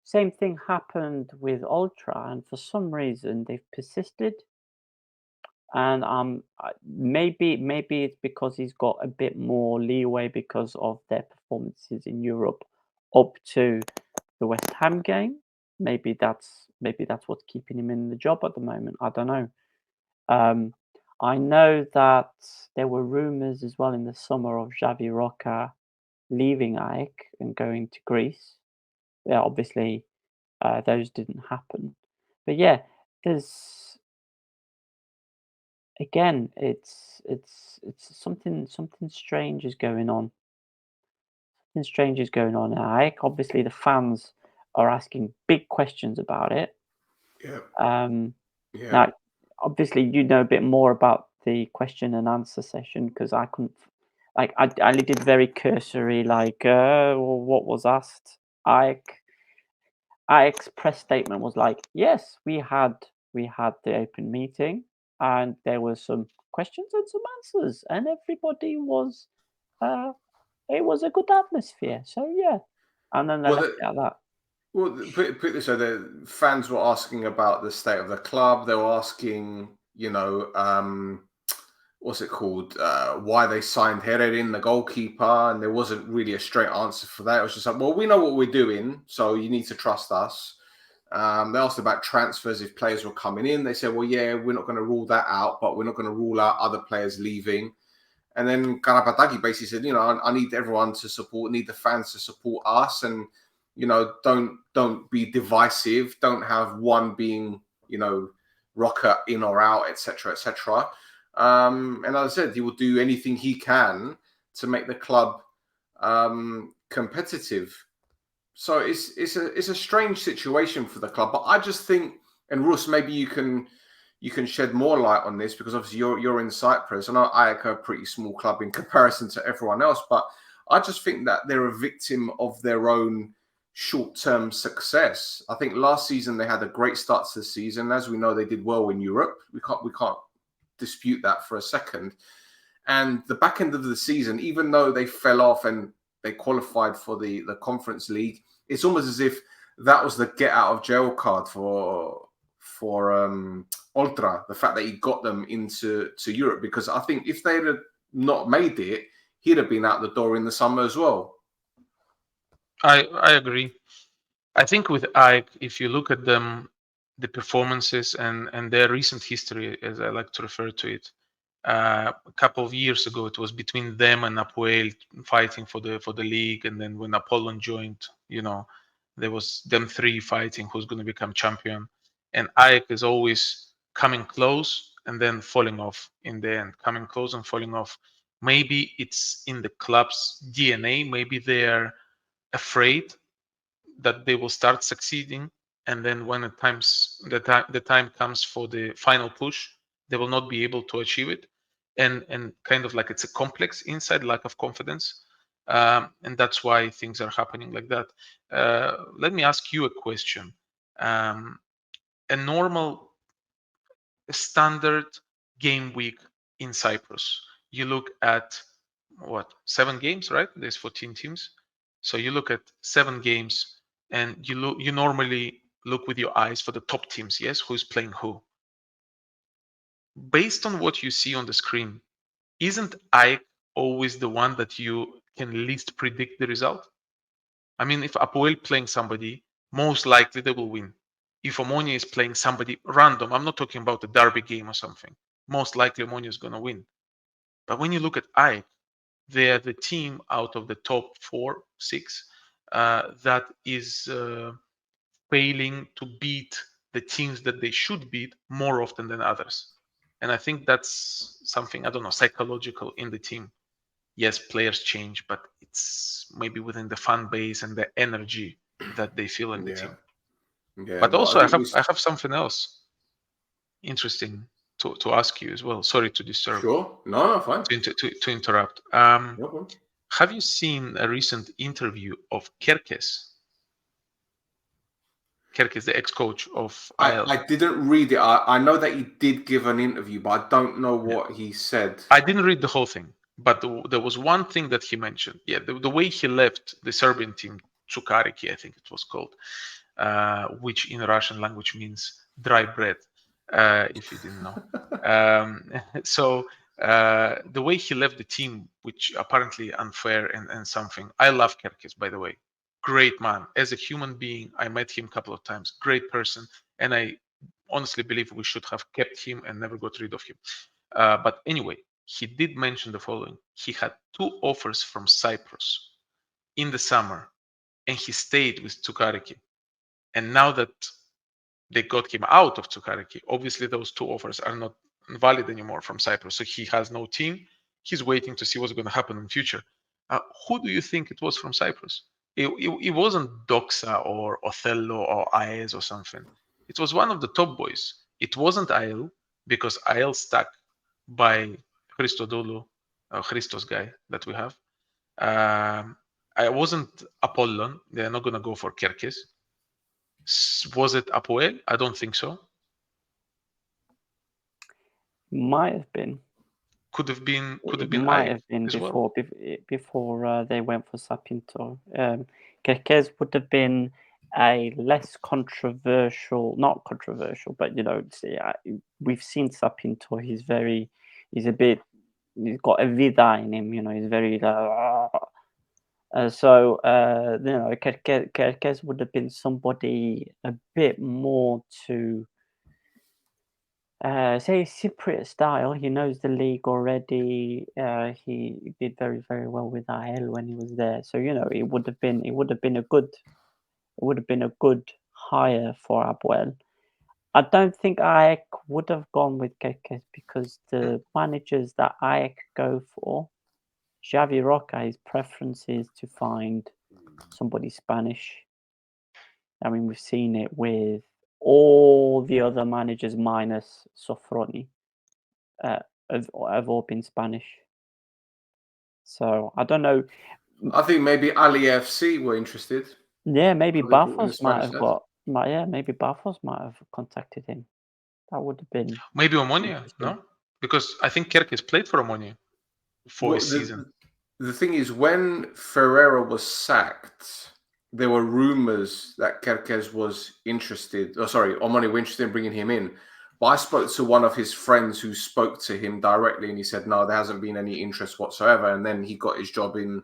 Same thing happened with Ultra, and for some reason they've persisted. And maybe it's because he's got a bit more leeway because of their performances in Europe up to the West Ham game. Maybe that's what's keeping him in the job at the moment. I don't know. I know that there were rumours as well in the summer of Xavi Roca leaving AEK and going to Greece. Yeah, obviously those didn't happen. But yeah, there's again, it's something strange is going on. Something strange is going on at AEK. Obviously, the fans are asking big questions about it. Yeah. Now, obviously, you know a bit more about the question and answer session because I couldn't. I only did very cursory, what was asked. AEK's press statement was like, yes, we had the open meeting, and there were some questions and some answers, and everybody was. It was a good atmosphere. So yeah, and then they left it at that. Well, put it this way: the fans were asking about the state of the club. They were asking, what's it called? Why they signed Hererin, the goalkeeper, and there wasn't really a straight answer for that. It was just like, well, we know what we're doing, so you need to trust us. They asked about transfers if players were coming in. They said, well, yeah, we're not going to rule that out, but we're not going to rule out other players leaving. And then Karabadagi basically said, I need everyone to support, need the fans to support us, and don't be divisive. Don't have one being, Rocker in or out, etc., etc. And as I said, he will do anything he can to make the club competitive. So it's a strange situation for the club, but I just think, and Russ, maybe you can shed more light on this because obviously you're in Cyprus. I know AEK are a pretty small club in comparison to everyone else, but I just think that they're a victim of their own short-term success. I think last season they had a great start to the season. As we know, they did well in Europe. We can't dispute that for a second. And the back end of the season, even though they fell off and they qualified for the Conference League, it's almost as if that was the get out of jail card for Oltra, the fact that he got them into Europe, because I think if they'd have not made it, he'd have been out the door in the summer as well. I agree. I think with AEK, if you look at them, the performances and their recent history, as I like to refer to it, a couple of years ago, it was between them and Apoel fighting for the league, and then when Apollon joined, there was them three fighting who's going to become champion, and AEK is always coming close and then falling off in the end, coming close and falling off. Maybe it's in the club's DNA. Maybe they're afraid that they will start succeeding, and then when the time comes for the final push, they will not be able to achieve it, and kind of like it's a complex inside, lack of confidence, and that's why things are happening like that. Let me ask you a question. A normal standard game week in Cyprus, you look at 7 games, right? There's 14 teams. So you look at 7 games, and you normally look with your eyes for the top teams. Yes, who's playing who? Based on what you see on the screen, isn't Ike always the one that you can least predict the result? I mean, if Apoel playing somebody, most likely they will win. If Omonia is playing somebody random, I'm not talking about a derby game or something, most likely Omonia is going to win. But when you look at Ike, they're the team out of the top 4, 6 that is failing to beat the teams that they should beat more often than others. And I think that's something, I don't know, psychological in the team. Yes, players change, but it's maybe within the fan base and the energy that they feel in the team. Yeah, But well, also, I think I have something else interesting to ask you as well. Sorry to disturb. Sure. No, fine. To interrupt. No problem. Have you seen a recent interview of Kerkez? Kerkez, the ex-coach of IL. I didn't read it. I know that he did give an interview, but I don't know what he said. I didn't read the whole thing, but there was one thing that he mentioned. Yeah, the way he left the Serbian team, Cukariki, I think it was called, which in Russian language means dry bread, if you didn't know. So the way he left the team, which apparently unfair and something. I love Kerkez, by the way. Great man. As a human being, I met him a couple of times. Great person. And I honestly believe we should have kept him and never got rid of him. But anyway, he did mention the following. He had 2 offers from Cyprus in the summer, and he stayed with Cukariki. And now that they got him out of Cukariki, obviously those 2 offers are not valid anymore from Cyprus. So he has no team. He's waiting to see what's going to happen in the future. Who do you think it was from Cyprus? It wasn't Doxa or Othello or Aes or something. It was one of the top boys. It wasn't IL, because IL stuck by Christodoulou, Christos guy that we have. I wasn't Apollon. They're not going to go for Kerkez. Was it Apoel? I don't think so. Might have been. Could have been. It might have been before they went for Sapinto. Kerkez would have been a less controversial, not controversial, but we've seen Sapinto. He's got a vida in him. He's very. Kerkez would have been somebody a bit more to. Say Cypriot style. He knows the league already. He did very, very well with IL when he was there. So it would have been a good hire for Abuel. I don't think Ajax would have gone with Kerkez because the managers that Ajax go for, Xavi Roca, his preference is to find somebody Spanish. I mean, we've seen it with all the other managers minus Sofroni have all been Spanish. So I don't know. I think maybe Ali FC were interested. Yeah, maybe Barfos might have got. Maybe Barfos might have contacted him. That would have been maybe Omonia, no? Because I think Kerkez played for Omonia for a season. The thing is, when Ferreira was sacked, there were rumors that Kerkez was interested. Omonia were interested in bringing him in. But I spoke to one of his friends who spoke to him directly, and he said, no, there hasn't been any interest whatsoever. And then he got his job in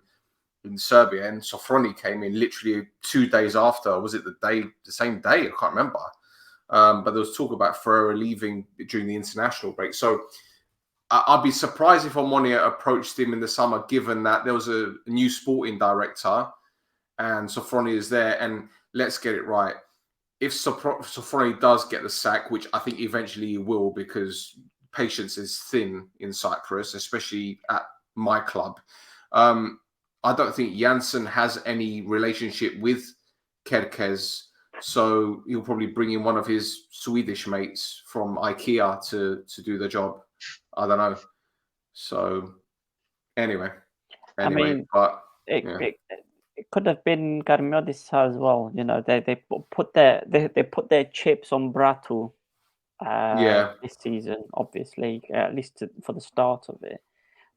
Serbia, and Sofroni came in literally 2 days after. Was it the same day? I can't remember. But there was talk about Ferreira leaving during the international break. So I'd be surprised if Omonia approached him in the summer, given that there was a new sporting director and Sofroni is there. And let's get it right. If Sofroni does get the sack, which I think eventually he will, because patience is thin in Cyprus, especially at my club. I don't think Janssen has any relationship with Kerkez, so he'll probably bring in one of his Swedish mates from IKEA to do the job. I don't know. So anyway, I mean, but it could have been Garmiodis as well. They put their chips on Bratu this season, obviously, at least for the start of it.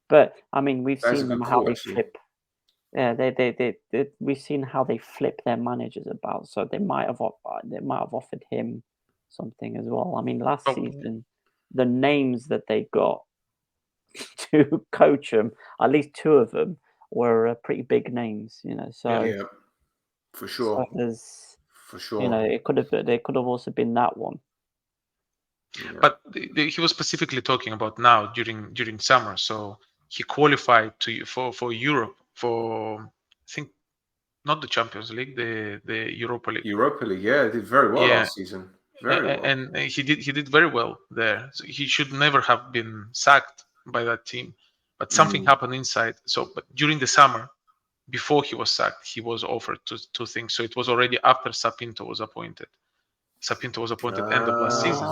But I mean, we've That's a seen them good how call, they actually. flip. Yeah, they we've seen how they flip their managers about. So they might have offered him something as well. I mean, last Oh. season, the names that they got to coach them, at least two of them, were pretty big names. So Yeah, for sure. so there's For sure. it could have also been that one. Yeah. But he was specifically talking about now during summer. So he qualified for Europe for, I think, not the Champions League, the Europa League. Europa League, yeah, did very well Yeah. last season. Very well. And he did very well there. So he should never have been sacked by that team. But something happened inside. So, but during the summer, before he was sacked, he was offered two things. So it was already after Sapinto was appointed. Sapinto was appointed end of last season.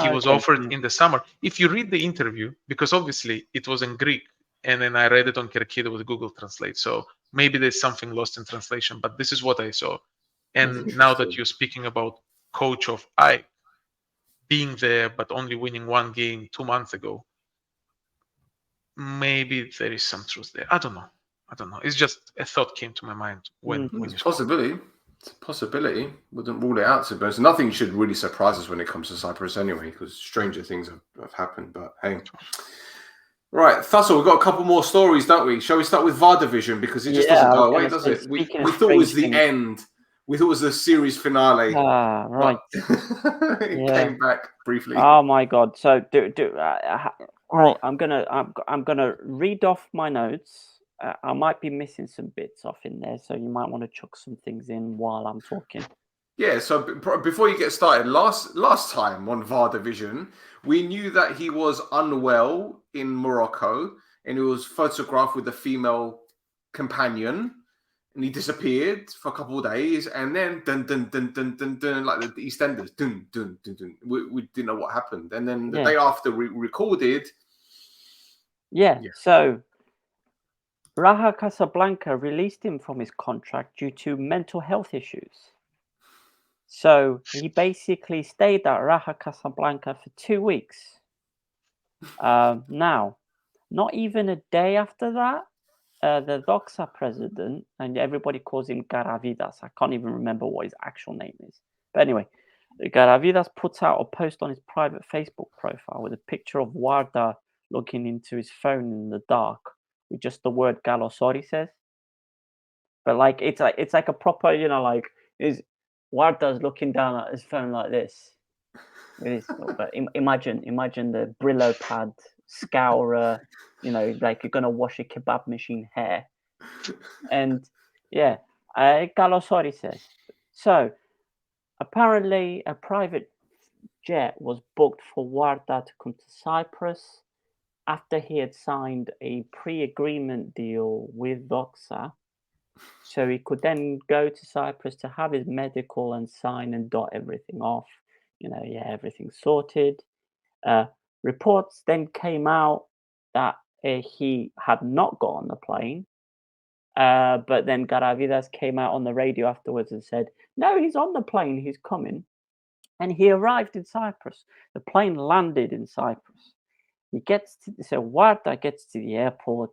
He was Okay. offered in the summer. If you read the interview, because obviously it was in Greek, and then I read it on Kerkido with Google Translate. So maybe there's something lost in translation, but this is what I saw. And That's now that you're speaking about coach of Ike being there but only winning one game 2 months ago, maybe there is some truth there. I don't know. It's just a thought came to my mind when It's you a spoke. possibility. It's a possibility. Wouldn't rule it out, to be honest. Nothing should really surprise us when it comes to Cyprus anyway, because stranger things have happened. But hey. Right, Thasso, we've got a couple more stories, don't we? Shall we start with VAR division? Because it just doesn't go away, does it? We thought it was the end. We thought it was the series finale. Right. It came back briefly. Oh my God! So right, I'm gonna read off my notes. I might be missing some bits off in there, so you might want to chuck some things in while I'm talking. Yeah, so before you get started, last time on VAR division, we knew that he was unwell in Morocco and he was photographed with a female companion and he disappeared for a couple of days and then dun dun dun dun dun dun, like the EastEnders, dun dun dun dun. We didn't know what happened. And then the day after we recorded. So Raja Casablanca released him from his contract due to mental health issues. So he basically stayed at Raja Casablanca for 2 weeks. Now, not even a day after that, the Doxa president, and everybody calls him Garavidas. I can't even remember what his actual name is. But anyway, Garavidas puts out a post on his private Facebook profile with a picture of Warda looking into his phone in the dark with just the word Galosori says. But like it's like a proper, is Warda's looking down at his phone like this. But imagine the Brillo pad, scourer, like you're gonna wash a kebab machine hair. And Galosori says. So apparently a private jet was booked for Warda to come to Cyprus after he had signed a pre-agreement deal with Doxa. So he could then go to Cyprus to have his medical and sign and dot everything off. Everything's sorted. Reports then came out that he had not got on the plane. But then Garavidas came out on the radio afterwards and said, no, he's on the plane, he's coming. And he arrived in Cyprus. The plane landed in Cyprus. Warda gets to the airport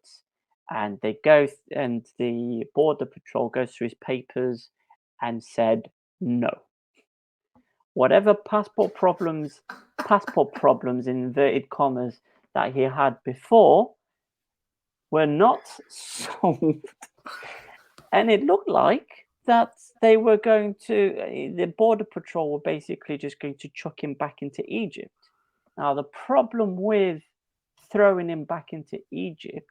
and they go and the border patrol goes through his papers and said no. Whatever passport problems in inverted commas that he had before were not solved. And it looked like that they were going to, the border patrol were basically just going to chuck him back into Egypt. Now, the problem with throwing him back into Egypt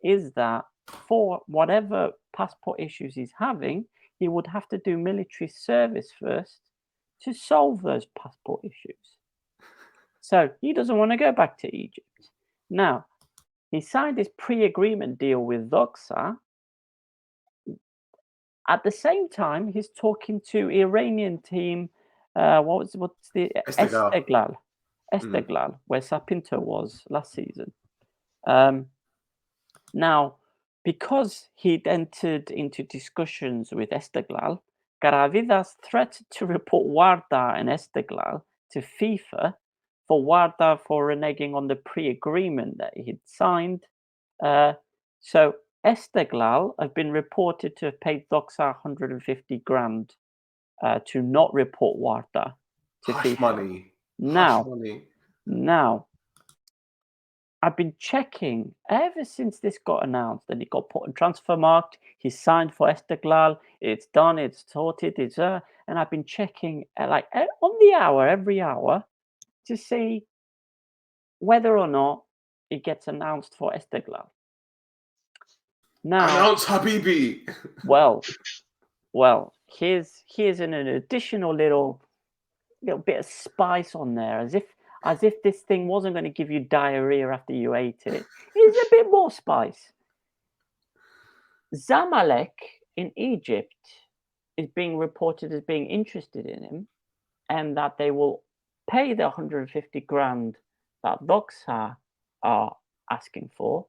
is that for whatever passport issues he's having, he would have to do military service first to solve those passport issues. So he doesn't want to go back to Egypt. Now, he signed this pre-agreement deal with Doxa. At the same time, he's talking to Iranian team. What's the Esteghlal, where Sapinto was last season. Now, because he'd entered into discussions with Esteghlal, Garavidas threatened to report Warda and Esteghlal to FIFA for Warda for reneging on the pre-agreement that he'd signed So Esteglal have been reported to have paid Doxa 150 grand to not report Warta to Hush FIFA. money. Now, Hush money. Now, I've been checking ever since this got announced and it got put on Transfermarkt. He's signed for Esteglal. It's done. It's sorted. And I've been checking on the hour, every hour, to see whether or not it gets announced for Esteglal. Now, Announce Habibi. well, here's an additional little bit of spice on there, as if this thing wasn't going to give you diarrhea after you ate it. Here's a bit more spice. Zamalek in Egypt is being reported as being interested in him, and that they will pay the 150 grand that Doxa are asking for,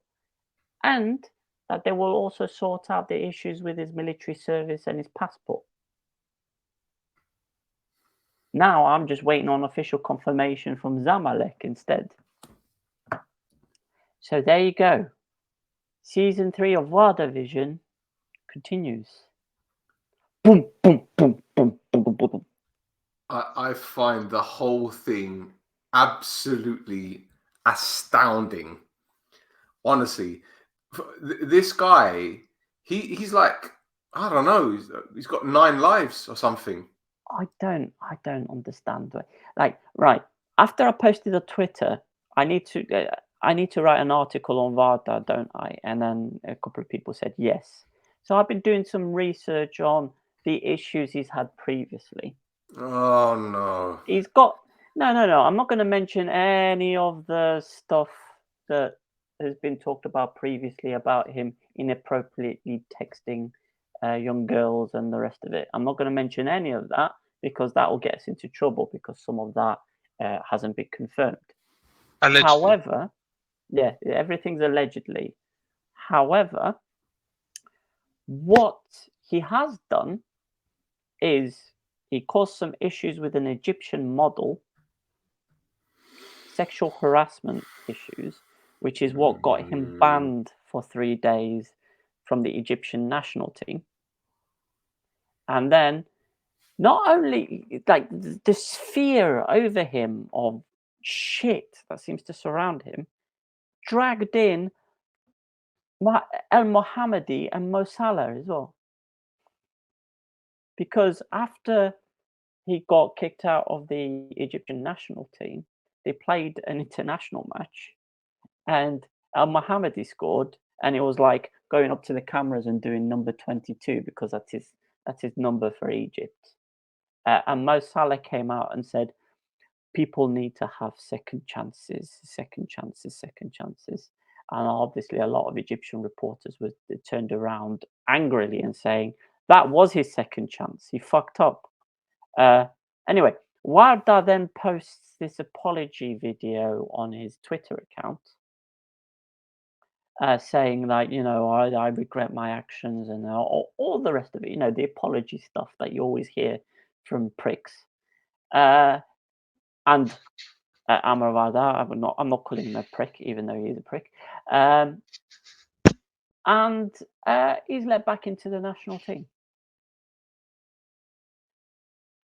and that they will also sort out the issues with his military service and his passport. Now I'm just waiting on official confirmation from Zamalek instead. So there you go. Season 3 of WandaVision continues. Boom, boom, boom, boom, boom, boom, boom. I find the whole thing absolutely astounding. Honestly, this guy, he's like, I don't know, he's got 9 lives or something. I don't understand. Like, right after I posted on Twitter, I need to write an article on Varda, don't I? And then a couple of people said yes. So I've been doing some research on the issues he's had previously. Oh no. He's got no. I'm not going to mention any of the stuff that has been talked about previously about him inappropriately texting young girls and the rest of it. I'm not going to mention any of that because that will get us into trouble because some of that hasn't been confirmed. Allegedly. However, yeah, everything's allegedly. However, what he has done is he caused some issues with an Egyptian model, sexual harassment issues, which is what got him banned for 3 days from the Egyptian national team. And then not only like the sphere over him of shit that seems to surround him, dragged in El Mohammadi and Mo Salah as well. Because after he got kicked out of the Egyptian national team, they played an international match and El Mohammadi scored, and it was like going up to the cameras and doing number 22 because that's his number for Egypt. And Mo Salah came out and said, people need to have second chances. And obviously a lot of Egyptian reporters were turned around angrily and saying, that was his second chance. He fucked up. Anyway, Warda then posts this apology video on his Twitter account saying that, I regret my actions and all the rest of it, the apology stuff that you always hear from pricks. And Amar Warda, I'm not calling him a prick, even though he is a prick. And he's let back into the national team.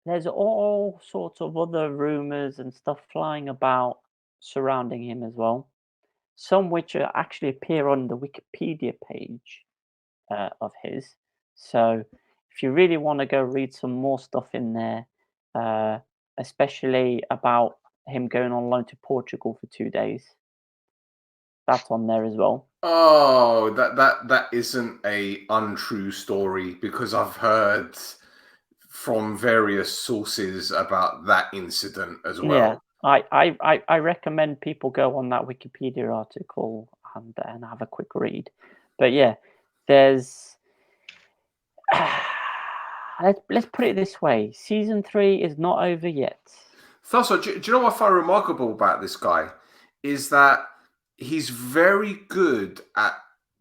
There's all sorts of other rumors and stuff flying about surrounding him as well. Some which actually appear on the Wikipedia page of his. So if you really want to go read some more stuff in there, especially about him going on loan to Portugal for 2 days, that's on there as well. Oh, that isn't a untrue story because I've heard from various sources about that incident as well. Yeah, I recommend people go on that Wikipedia article and have a quick read. But yeah, there's let's put it this way: season 3 is not over yet. Thassos, do you know what I find remarkable about this guy is that he's very good at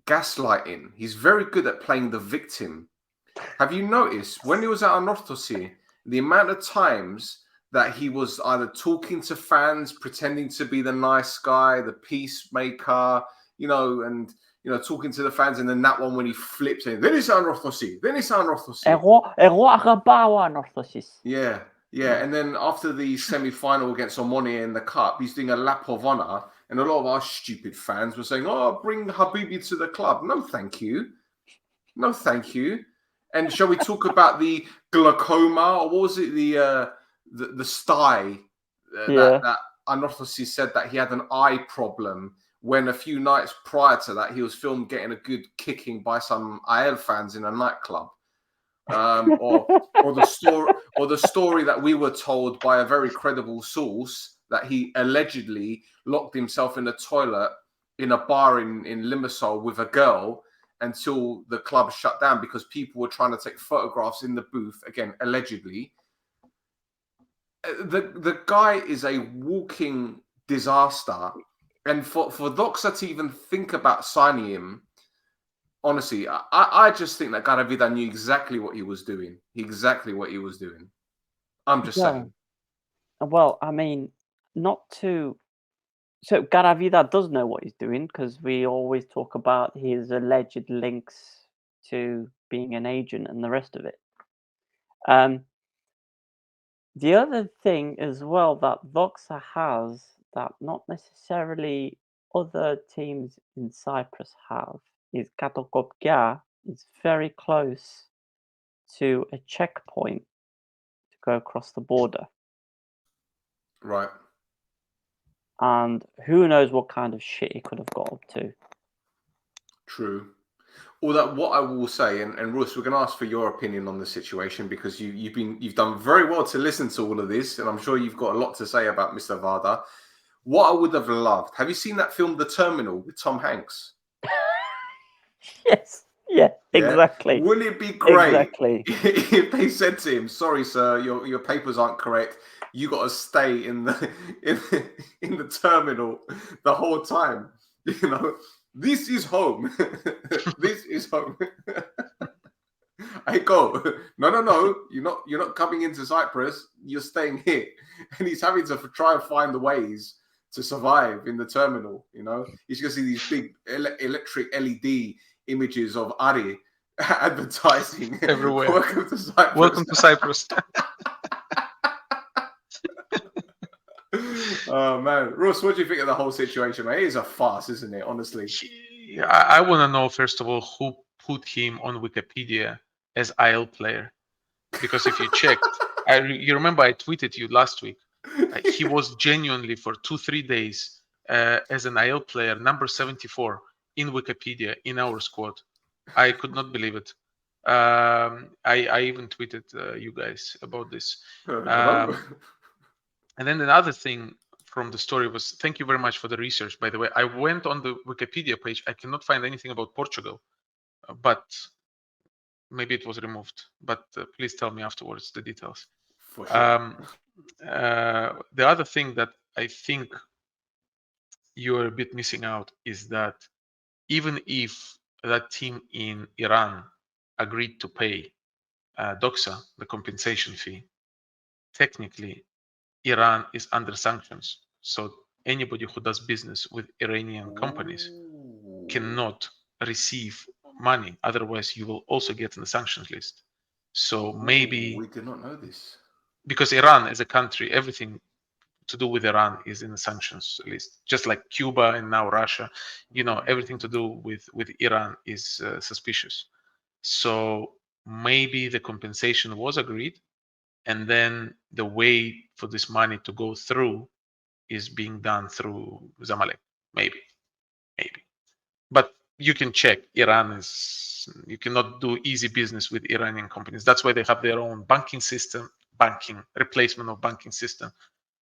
gaslighting. He's very good at playing the victim. Have you noticed when he was at Anorthosi, the amount of times that he was either talking to fans, pretending to be the nice guy, the peacemaker, and talking to the fans, and then that one when he flips in, then it's Anrothosi. Yeah. And then after the semi-final against Omonia in the cup, he's doing a lap of honor, and a lot of our stupid fans were saying, "Oh, bring Habibi to the club." No, thank you. No, thank you. And shall we talk about the glaucoma, or what was it, the sty that Anrothosi said that he had an eye problem when a few nights prior to that he was filmed getting a good kicking by some AL fans in a nightclub. Or the story that we were told by a very credible source that he allegedly locked himself in a toilet in a bar in Limassol with a girl until the club shut down because people were trying to take photographs in the booth, again allegedly. The guy is a walking disaster, and for Doxa to even think about signing him, honestly, I just think that Garavida knew exactly what he was doing. I'm just saying. Well, I mean, So Garavida does know what he's doing because we always talk about his alleged links to being an agent and the rest of it. The other thing as well that Doxa has that not necessarily other teams in Cyprus have is Katokopia is very close to a checkpoint to go across the border. Right. And who knows what kind of shit he could have got up to. True. Although what I will say, and Russ, we're going to ask for your opinion on the situation because you've done very well to listen to all of this, and I'm sure you've got a lot to say about Mr. Varda. What I would have loved, have you seen that film, The Terminal, with Tom Hanks? Yes. Yeah, exactly. Wouldn't it be great Exactly. if they said to him, "Sorry, sir, your papers aren't correct. You got to stay in the terminal the whole time. This is home. This is home." I go, no. You're not coming into Cyprus. You're staying here, and he's having to try and find the ways to survive in the terminal. He's going to see these big electric LED images of Ari advertising everywhere. Welcome to Cyprus. Oh man, Russ, what do you think of the whole situation, mate? It is a farce, isn't it? Honestly, I want to know first of all who put him on Wikipedia as IL player, because if you checked, you remember I tweeted you last week. He was genuinely for 2-3 days as an IL player, number 74 in Wikipedia in our squad. I could not believe it. I even tweeted you guys about this. And then another thing from the story was, thank you very much for the research, by the way. I went on the Wikipedia page. I cannot find anything about Portugal, but maybe it was removed. But please tell me afterwards the details. For sure. The other thing that I think you're a bit missing out is that even if that team in Iran agreed to pay Doxa the compensation fee, technically Iran is under sanctions. So anybody who does business with Iranian companies cannot receive money. Otherwise, you will also get in the sanctions list. So maybe we did not know this. Because Iran as a country, everything to do with Iran is in the sanctions list, just like Cuba and now Russia. Everything to do with Iran is suspicious. So maybe the compensation was agreed, and then the way for this money to go through is being done through Zamalek. Maybe. But you can check. You cannot do easy business with Iranian companies. That's why they have their own banking system, replacement of banking system.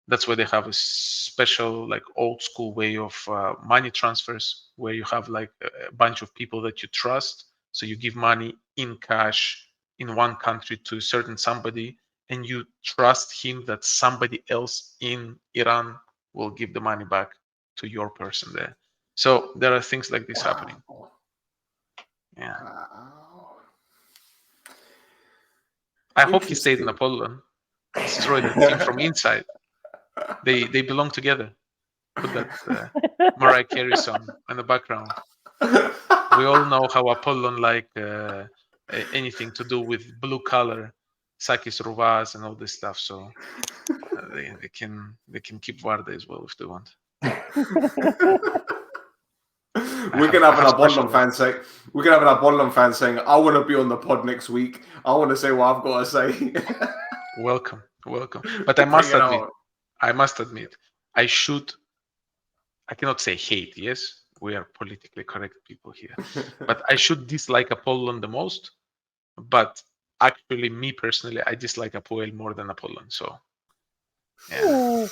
That's why they have a special, like old school way of money transfers, where you have like a bunch of people that you trust. So you give money in cash in one country to a certain somebody, and you trust him that somebody else in Iran will give the money back to your person there. So there are things like this happening. Yeah. Wow. I hope he stayed in Apollon. Destroy the team from inside. They belong together. Put that Mariah Carey song in the background. We all know how Apollon like anything to do with blue color, Sakis Rovas and all this stuff. So they can keep Varda as well if they want. We can have an Apollon fan say, I want to be on the pod next week. I want to say what I've got to say. Welcome. But I must admit, I cannot say hate. Yes, we are politically correct people here, but I should dislike Apollon the most. But actually, me personally, I dislike Apoel more than Apollon. So, yeah.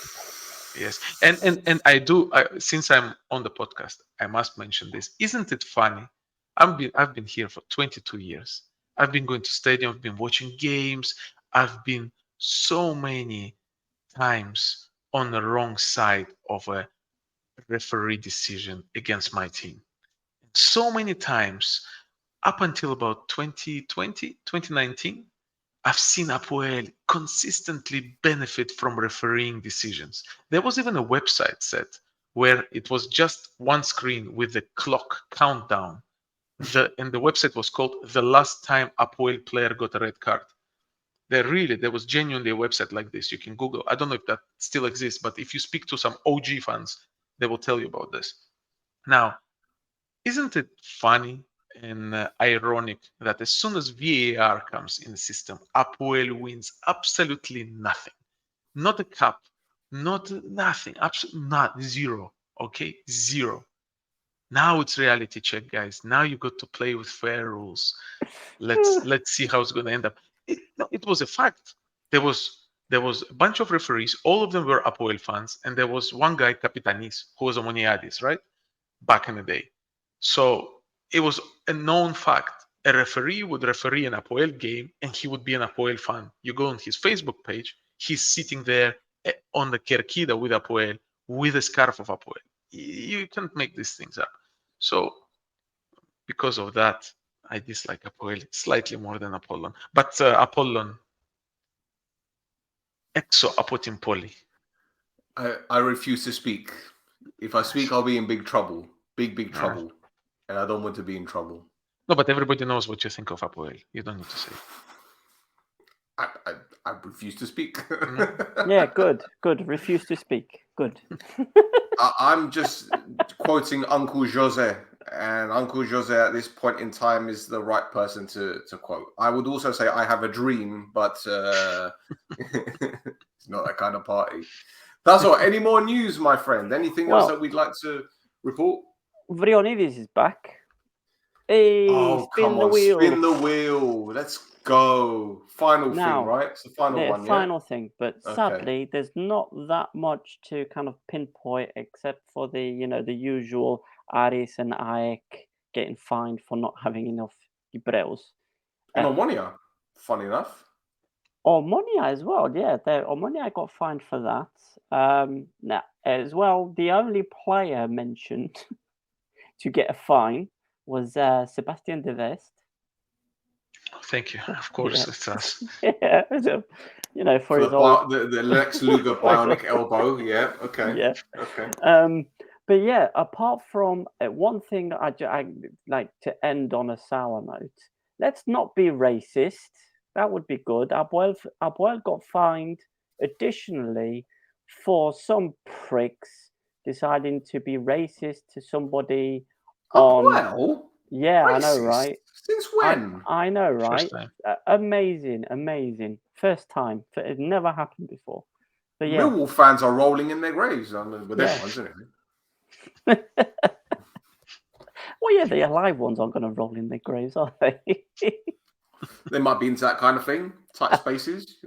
Yes, and I do. Since I'm on the podcast, I must mention this. Isn't it funny? I've been here for 22 years. I've been going to stadium. I've been watching games. I've been so many times on the wrong side of a referee decision against my team. So many times up until about 2020, 2019. I've seen Apoel consistently benefit from refereeing decisions. There was even a website set where it was just one screen with the clock countdown. And the website was called The Last Time Apoel Player Got a Red Card. There was genuinely a website like this. You can Google. I don't know if that still exists, but if you speak to some OG fans, they will tell you about this. Now, isn't it funny and ironic that as soon as VAR comes in the system, Apoel wins absolutely nothing. Not a cup, not nothing, absolutely not zero. Okay, zero. Now it's reality check, guys. Now you got to play with fair rules. Let's see how it's going to end up. It was a fact. There was a bunch of referees. All of them were Apoel fans, and there was one guy, Kapitanis, who was a Moniadis, right, back in the day. So it was a known fact. A referee would referee an Apoel game and he would be an Apoel fan. You go on his Facebook page, he's sitting there on the Kerkida with Apoel, with a scarf of Apoel. You can't make these things up. So because of that, I dislike Apoel slightly more than Apollon. But Apollon, exo apotin poli. I refuse to speak. If I speak, I'll be in big trouble. Big trouble. And I don't want to be in trouble. No, but everybody knows what you think of Apoel. You don't need to say. I refuse to speak. Yeah, good. Refuse to speak. Good. I'm just quoting Uncle Jose, and Uncle Jose at this point in time is the right person to quote. I would also say I have a dream, but it's not that kind of party. That's all. Any more news, my friend? Anything else that we'd like to report? Vrionides is back. Hey, spin the wheel. Spin the wheel. Let's go. Final thing, right? It's the final one, final thing, but sadly, there's not that much to kind of pinpoint except for the the usual Aris and Aek getting fined for not having enough Hebrews. And Omonia, funny enough. Omonia as well, yeah. Omonia got fined for that. Now, as well, the only player mentioned to get a fine was Sebastian de Vest. Thank you. Of course, it's us. Yeah, for his the Lex Luger bionic elbow. Yeah. Okay. Yeah. Okay. But yeah, apart from one thing, I like to end on a sour note. Let's not be racist. That would be good. Abuel got fined additionally for some pricks deciding to be racist to somebody. Yeah, racist? I know, right? Since when? I know, right? First time. Amazing. First time. It never happened before. But yeah. Millwall fans are rolling in their graves. I mean, with everyone, isn't it? Well, yeah, the alive ones aren't going to roll in their graves, are they? They might be into that kind of thing. Tight spaces,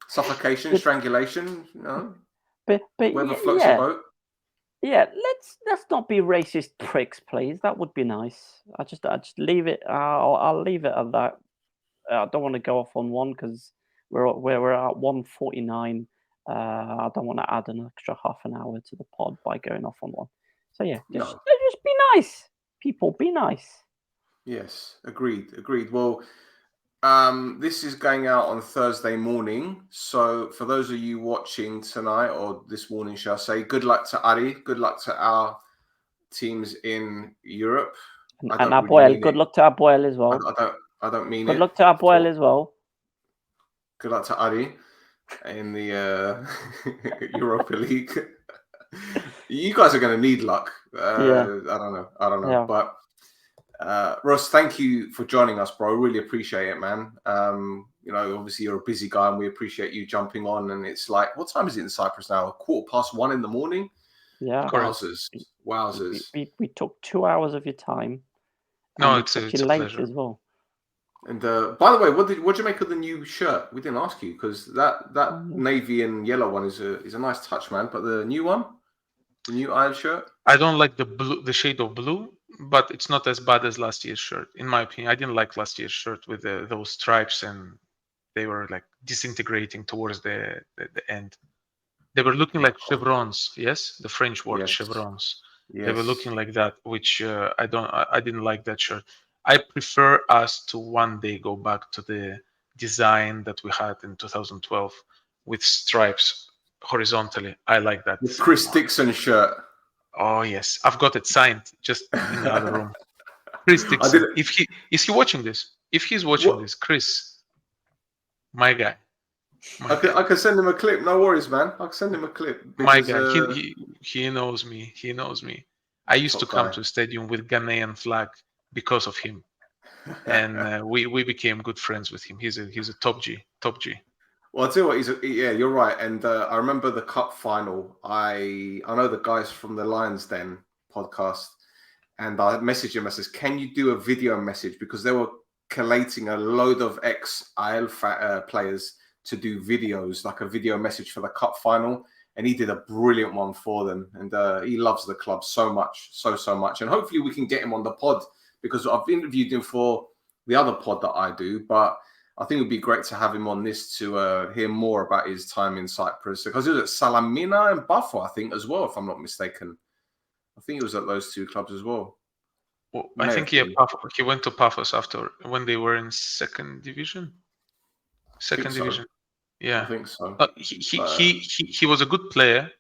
suffocation, strangulation, But whoever floats your boat. Yeah, let's not be racist pricks, please. That would be nice. I just leave it. I'll leave it at that. I don't want to go off on one because we're at 1:49. I don't want to add an extra half an hour to the pod by going off on one. So yeah, just be nice, people. Be nice. Yes, agreed. Well, This is going out on Thursday morning. So for those of you watching tonight or this morning, shall I say, good luck to Ari. Good luck to our teams in Europe. And I don't Apoel, really mean good it. luck to Apoel as well. I don't mean Good it. luck to Apoel as well. Good luck to Ari in the Europa League. You guys are going to need luck. Yeah. I don't know. Yeah. But Ross, thank you for joining us, bro. Really appreciate it, man. You know, obviously you're a busy guy, and we appreciate you jumping on. And it's like, what time is it in Cyprus now? 1:15 in the morning. Yeah. Wowzers! We took 2 hours of your time. No, and we it's took a you late pleasure. as well. And by the way, what did you make of the new shirt? We didn't ask you because that navy and yellow one is a nice touch, man. But the new one, the new Isle shirt. I don't like the shade of blue, but it's not as bad as last year's shirt, in my opinion. I didn't like last year's shirt with those stripes, and they were like disintegrating towards the end. They were looking like chevrons. Yes, the French word chevrons. Yes. They were looking like that, which I didn't like that shirt. I prefer us to one day go back to the design that we had in 2012 with stripes horizontally. I like that. The Chris Dixon shirt. Oh yes, I've got it signed just in the other room. Chris Dixon. Is he watching this? If he's watching this, Chris, my guy. I can send him a clip. No worries, man. I can send him a clip. My guy. He knows me. He knows me. I used to come to a stadium with Ghanaian flag because of him, and we became good friends with him. He's a top G. Well, I'll tell you what, you're right. And I remember the cup final. I know the guys from the Lions Den podcast, and I messaged him. I says, "Can you do a video message?" Because they were collating a load of ex-IL players to do videos, like a video message for the cup final. And he did a brilliant one for them. And he loves the club so much, so much. And hopefully we can get him on the pod, because I've interviewed him for the other pod that I do, but I think it would be great to have him on this to hear more about his time in Cyprus, because he was at Salamina and Bafo, I think, as well, if I'm not mistaken. I think he was at those two clubs as well. Well, I think he went to Paphos after, when they were in second division. Division. Yeah, I think so. He was a good player.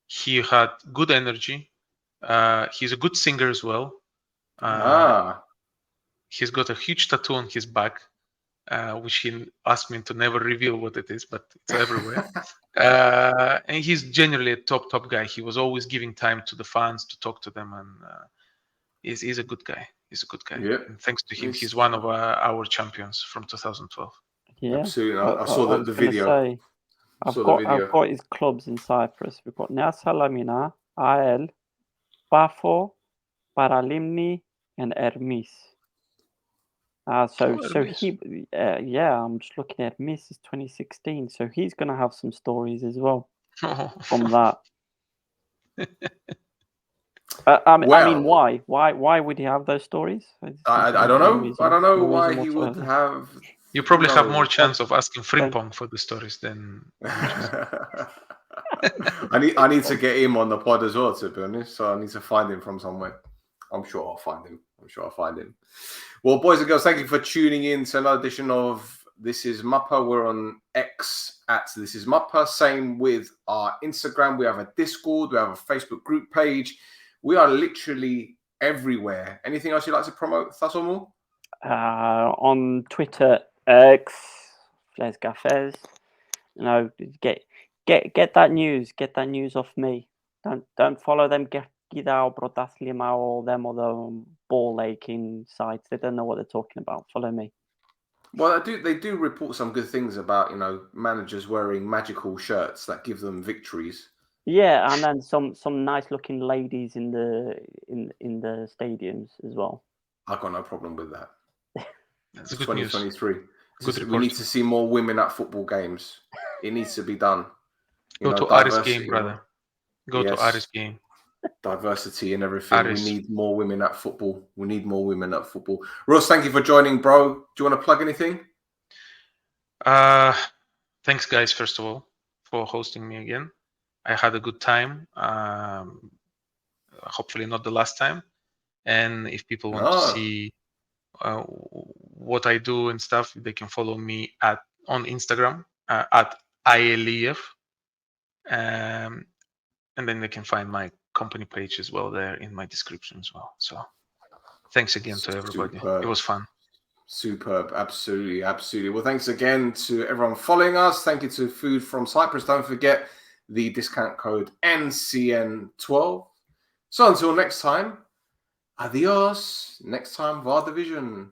He had good energy. He's a good singer as well. He's got a huge tattoo on his back, which he asked me to never reveal what it is, but it's everywhere. And he's generally a top guy. He was always giving time to the fans to talk to them, and he's a good guy. He's a good guy. Yep. And thanks to him, he's one of our champions from 2012. Yeah, absolutely. I saw the video. I've got his clubs in Cyprus. We've got Nea Salamina, AEL, Bafo, Paralimni, and Ermis. So he, I'm just looking at Ermis is 2016. So he's going to have some stories as well from that. I mean, why? Why would he have those stories? I don't know. I don't know why he would have. You probably have more chance of asking Frimpong for the stories than. I need to get him on the pod as well, to be honest. So I need to find him from somewhere. I'm sure I'll find him. Well, boys and girls, thank you for tuning in to another edition of This Is Mappa. We're on X at This Is Mappa. Same with our Instagram. We have a Discord. We have a Facebook group page. We are literally everywhere. Anything else you'd like to promote, Thassos? On Twitter, X, Fles Cafés. You know, get that news. Get that news off me. Don't follow them. Gidao, Brodathliama, or them other ball aching sites. They don't know what they're talking about. Follow me. Well, they do report some good things about, managers wearing magical shirts that give them victories. Yeah, and then some nice looking ladies in the stadiums as well. I've got no problem with that. That's it's good 2023. News. We need to see more women at football games. It needs to be done. Go to Aris game, brother. Go to Aris game. Diversity and everything. Aris. We need more women at football. Ross, thank you for joining, bro. Do you want to plug anything? Thanks, guys, first of all, for hosting me again. I had a good time. Hopefully not the last time. And if people want to see what I do and stuff, they can follow me on Instagram at ILEF, and then they can find my company page as well there in my description as well. So thanks again to everybody. Superb. It was fun. Superb. Absolutely. Absolutely. Well, thanks again to everyone following us. Thank you to Food from Cyprus. Don't forget the discount code NCN12. So until next time, adios. Next time, VAR Division.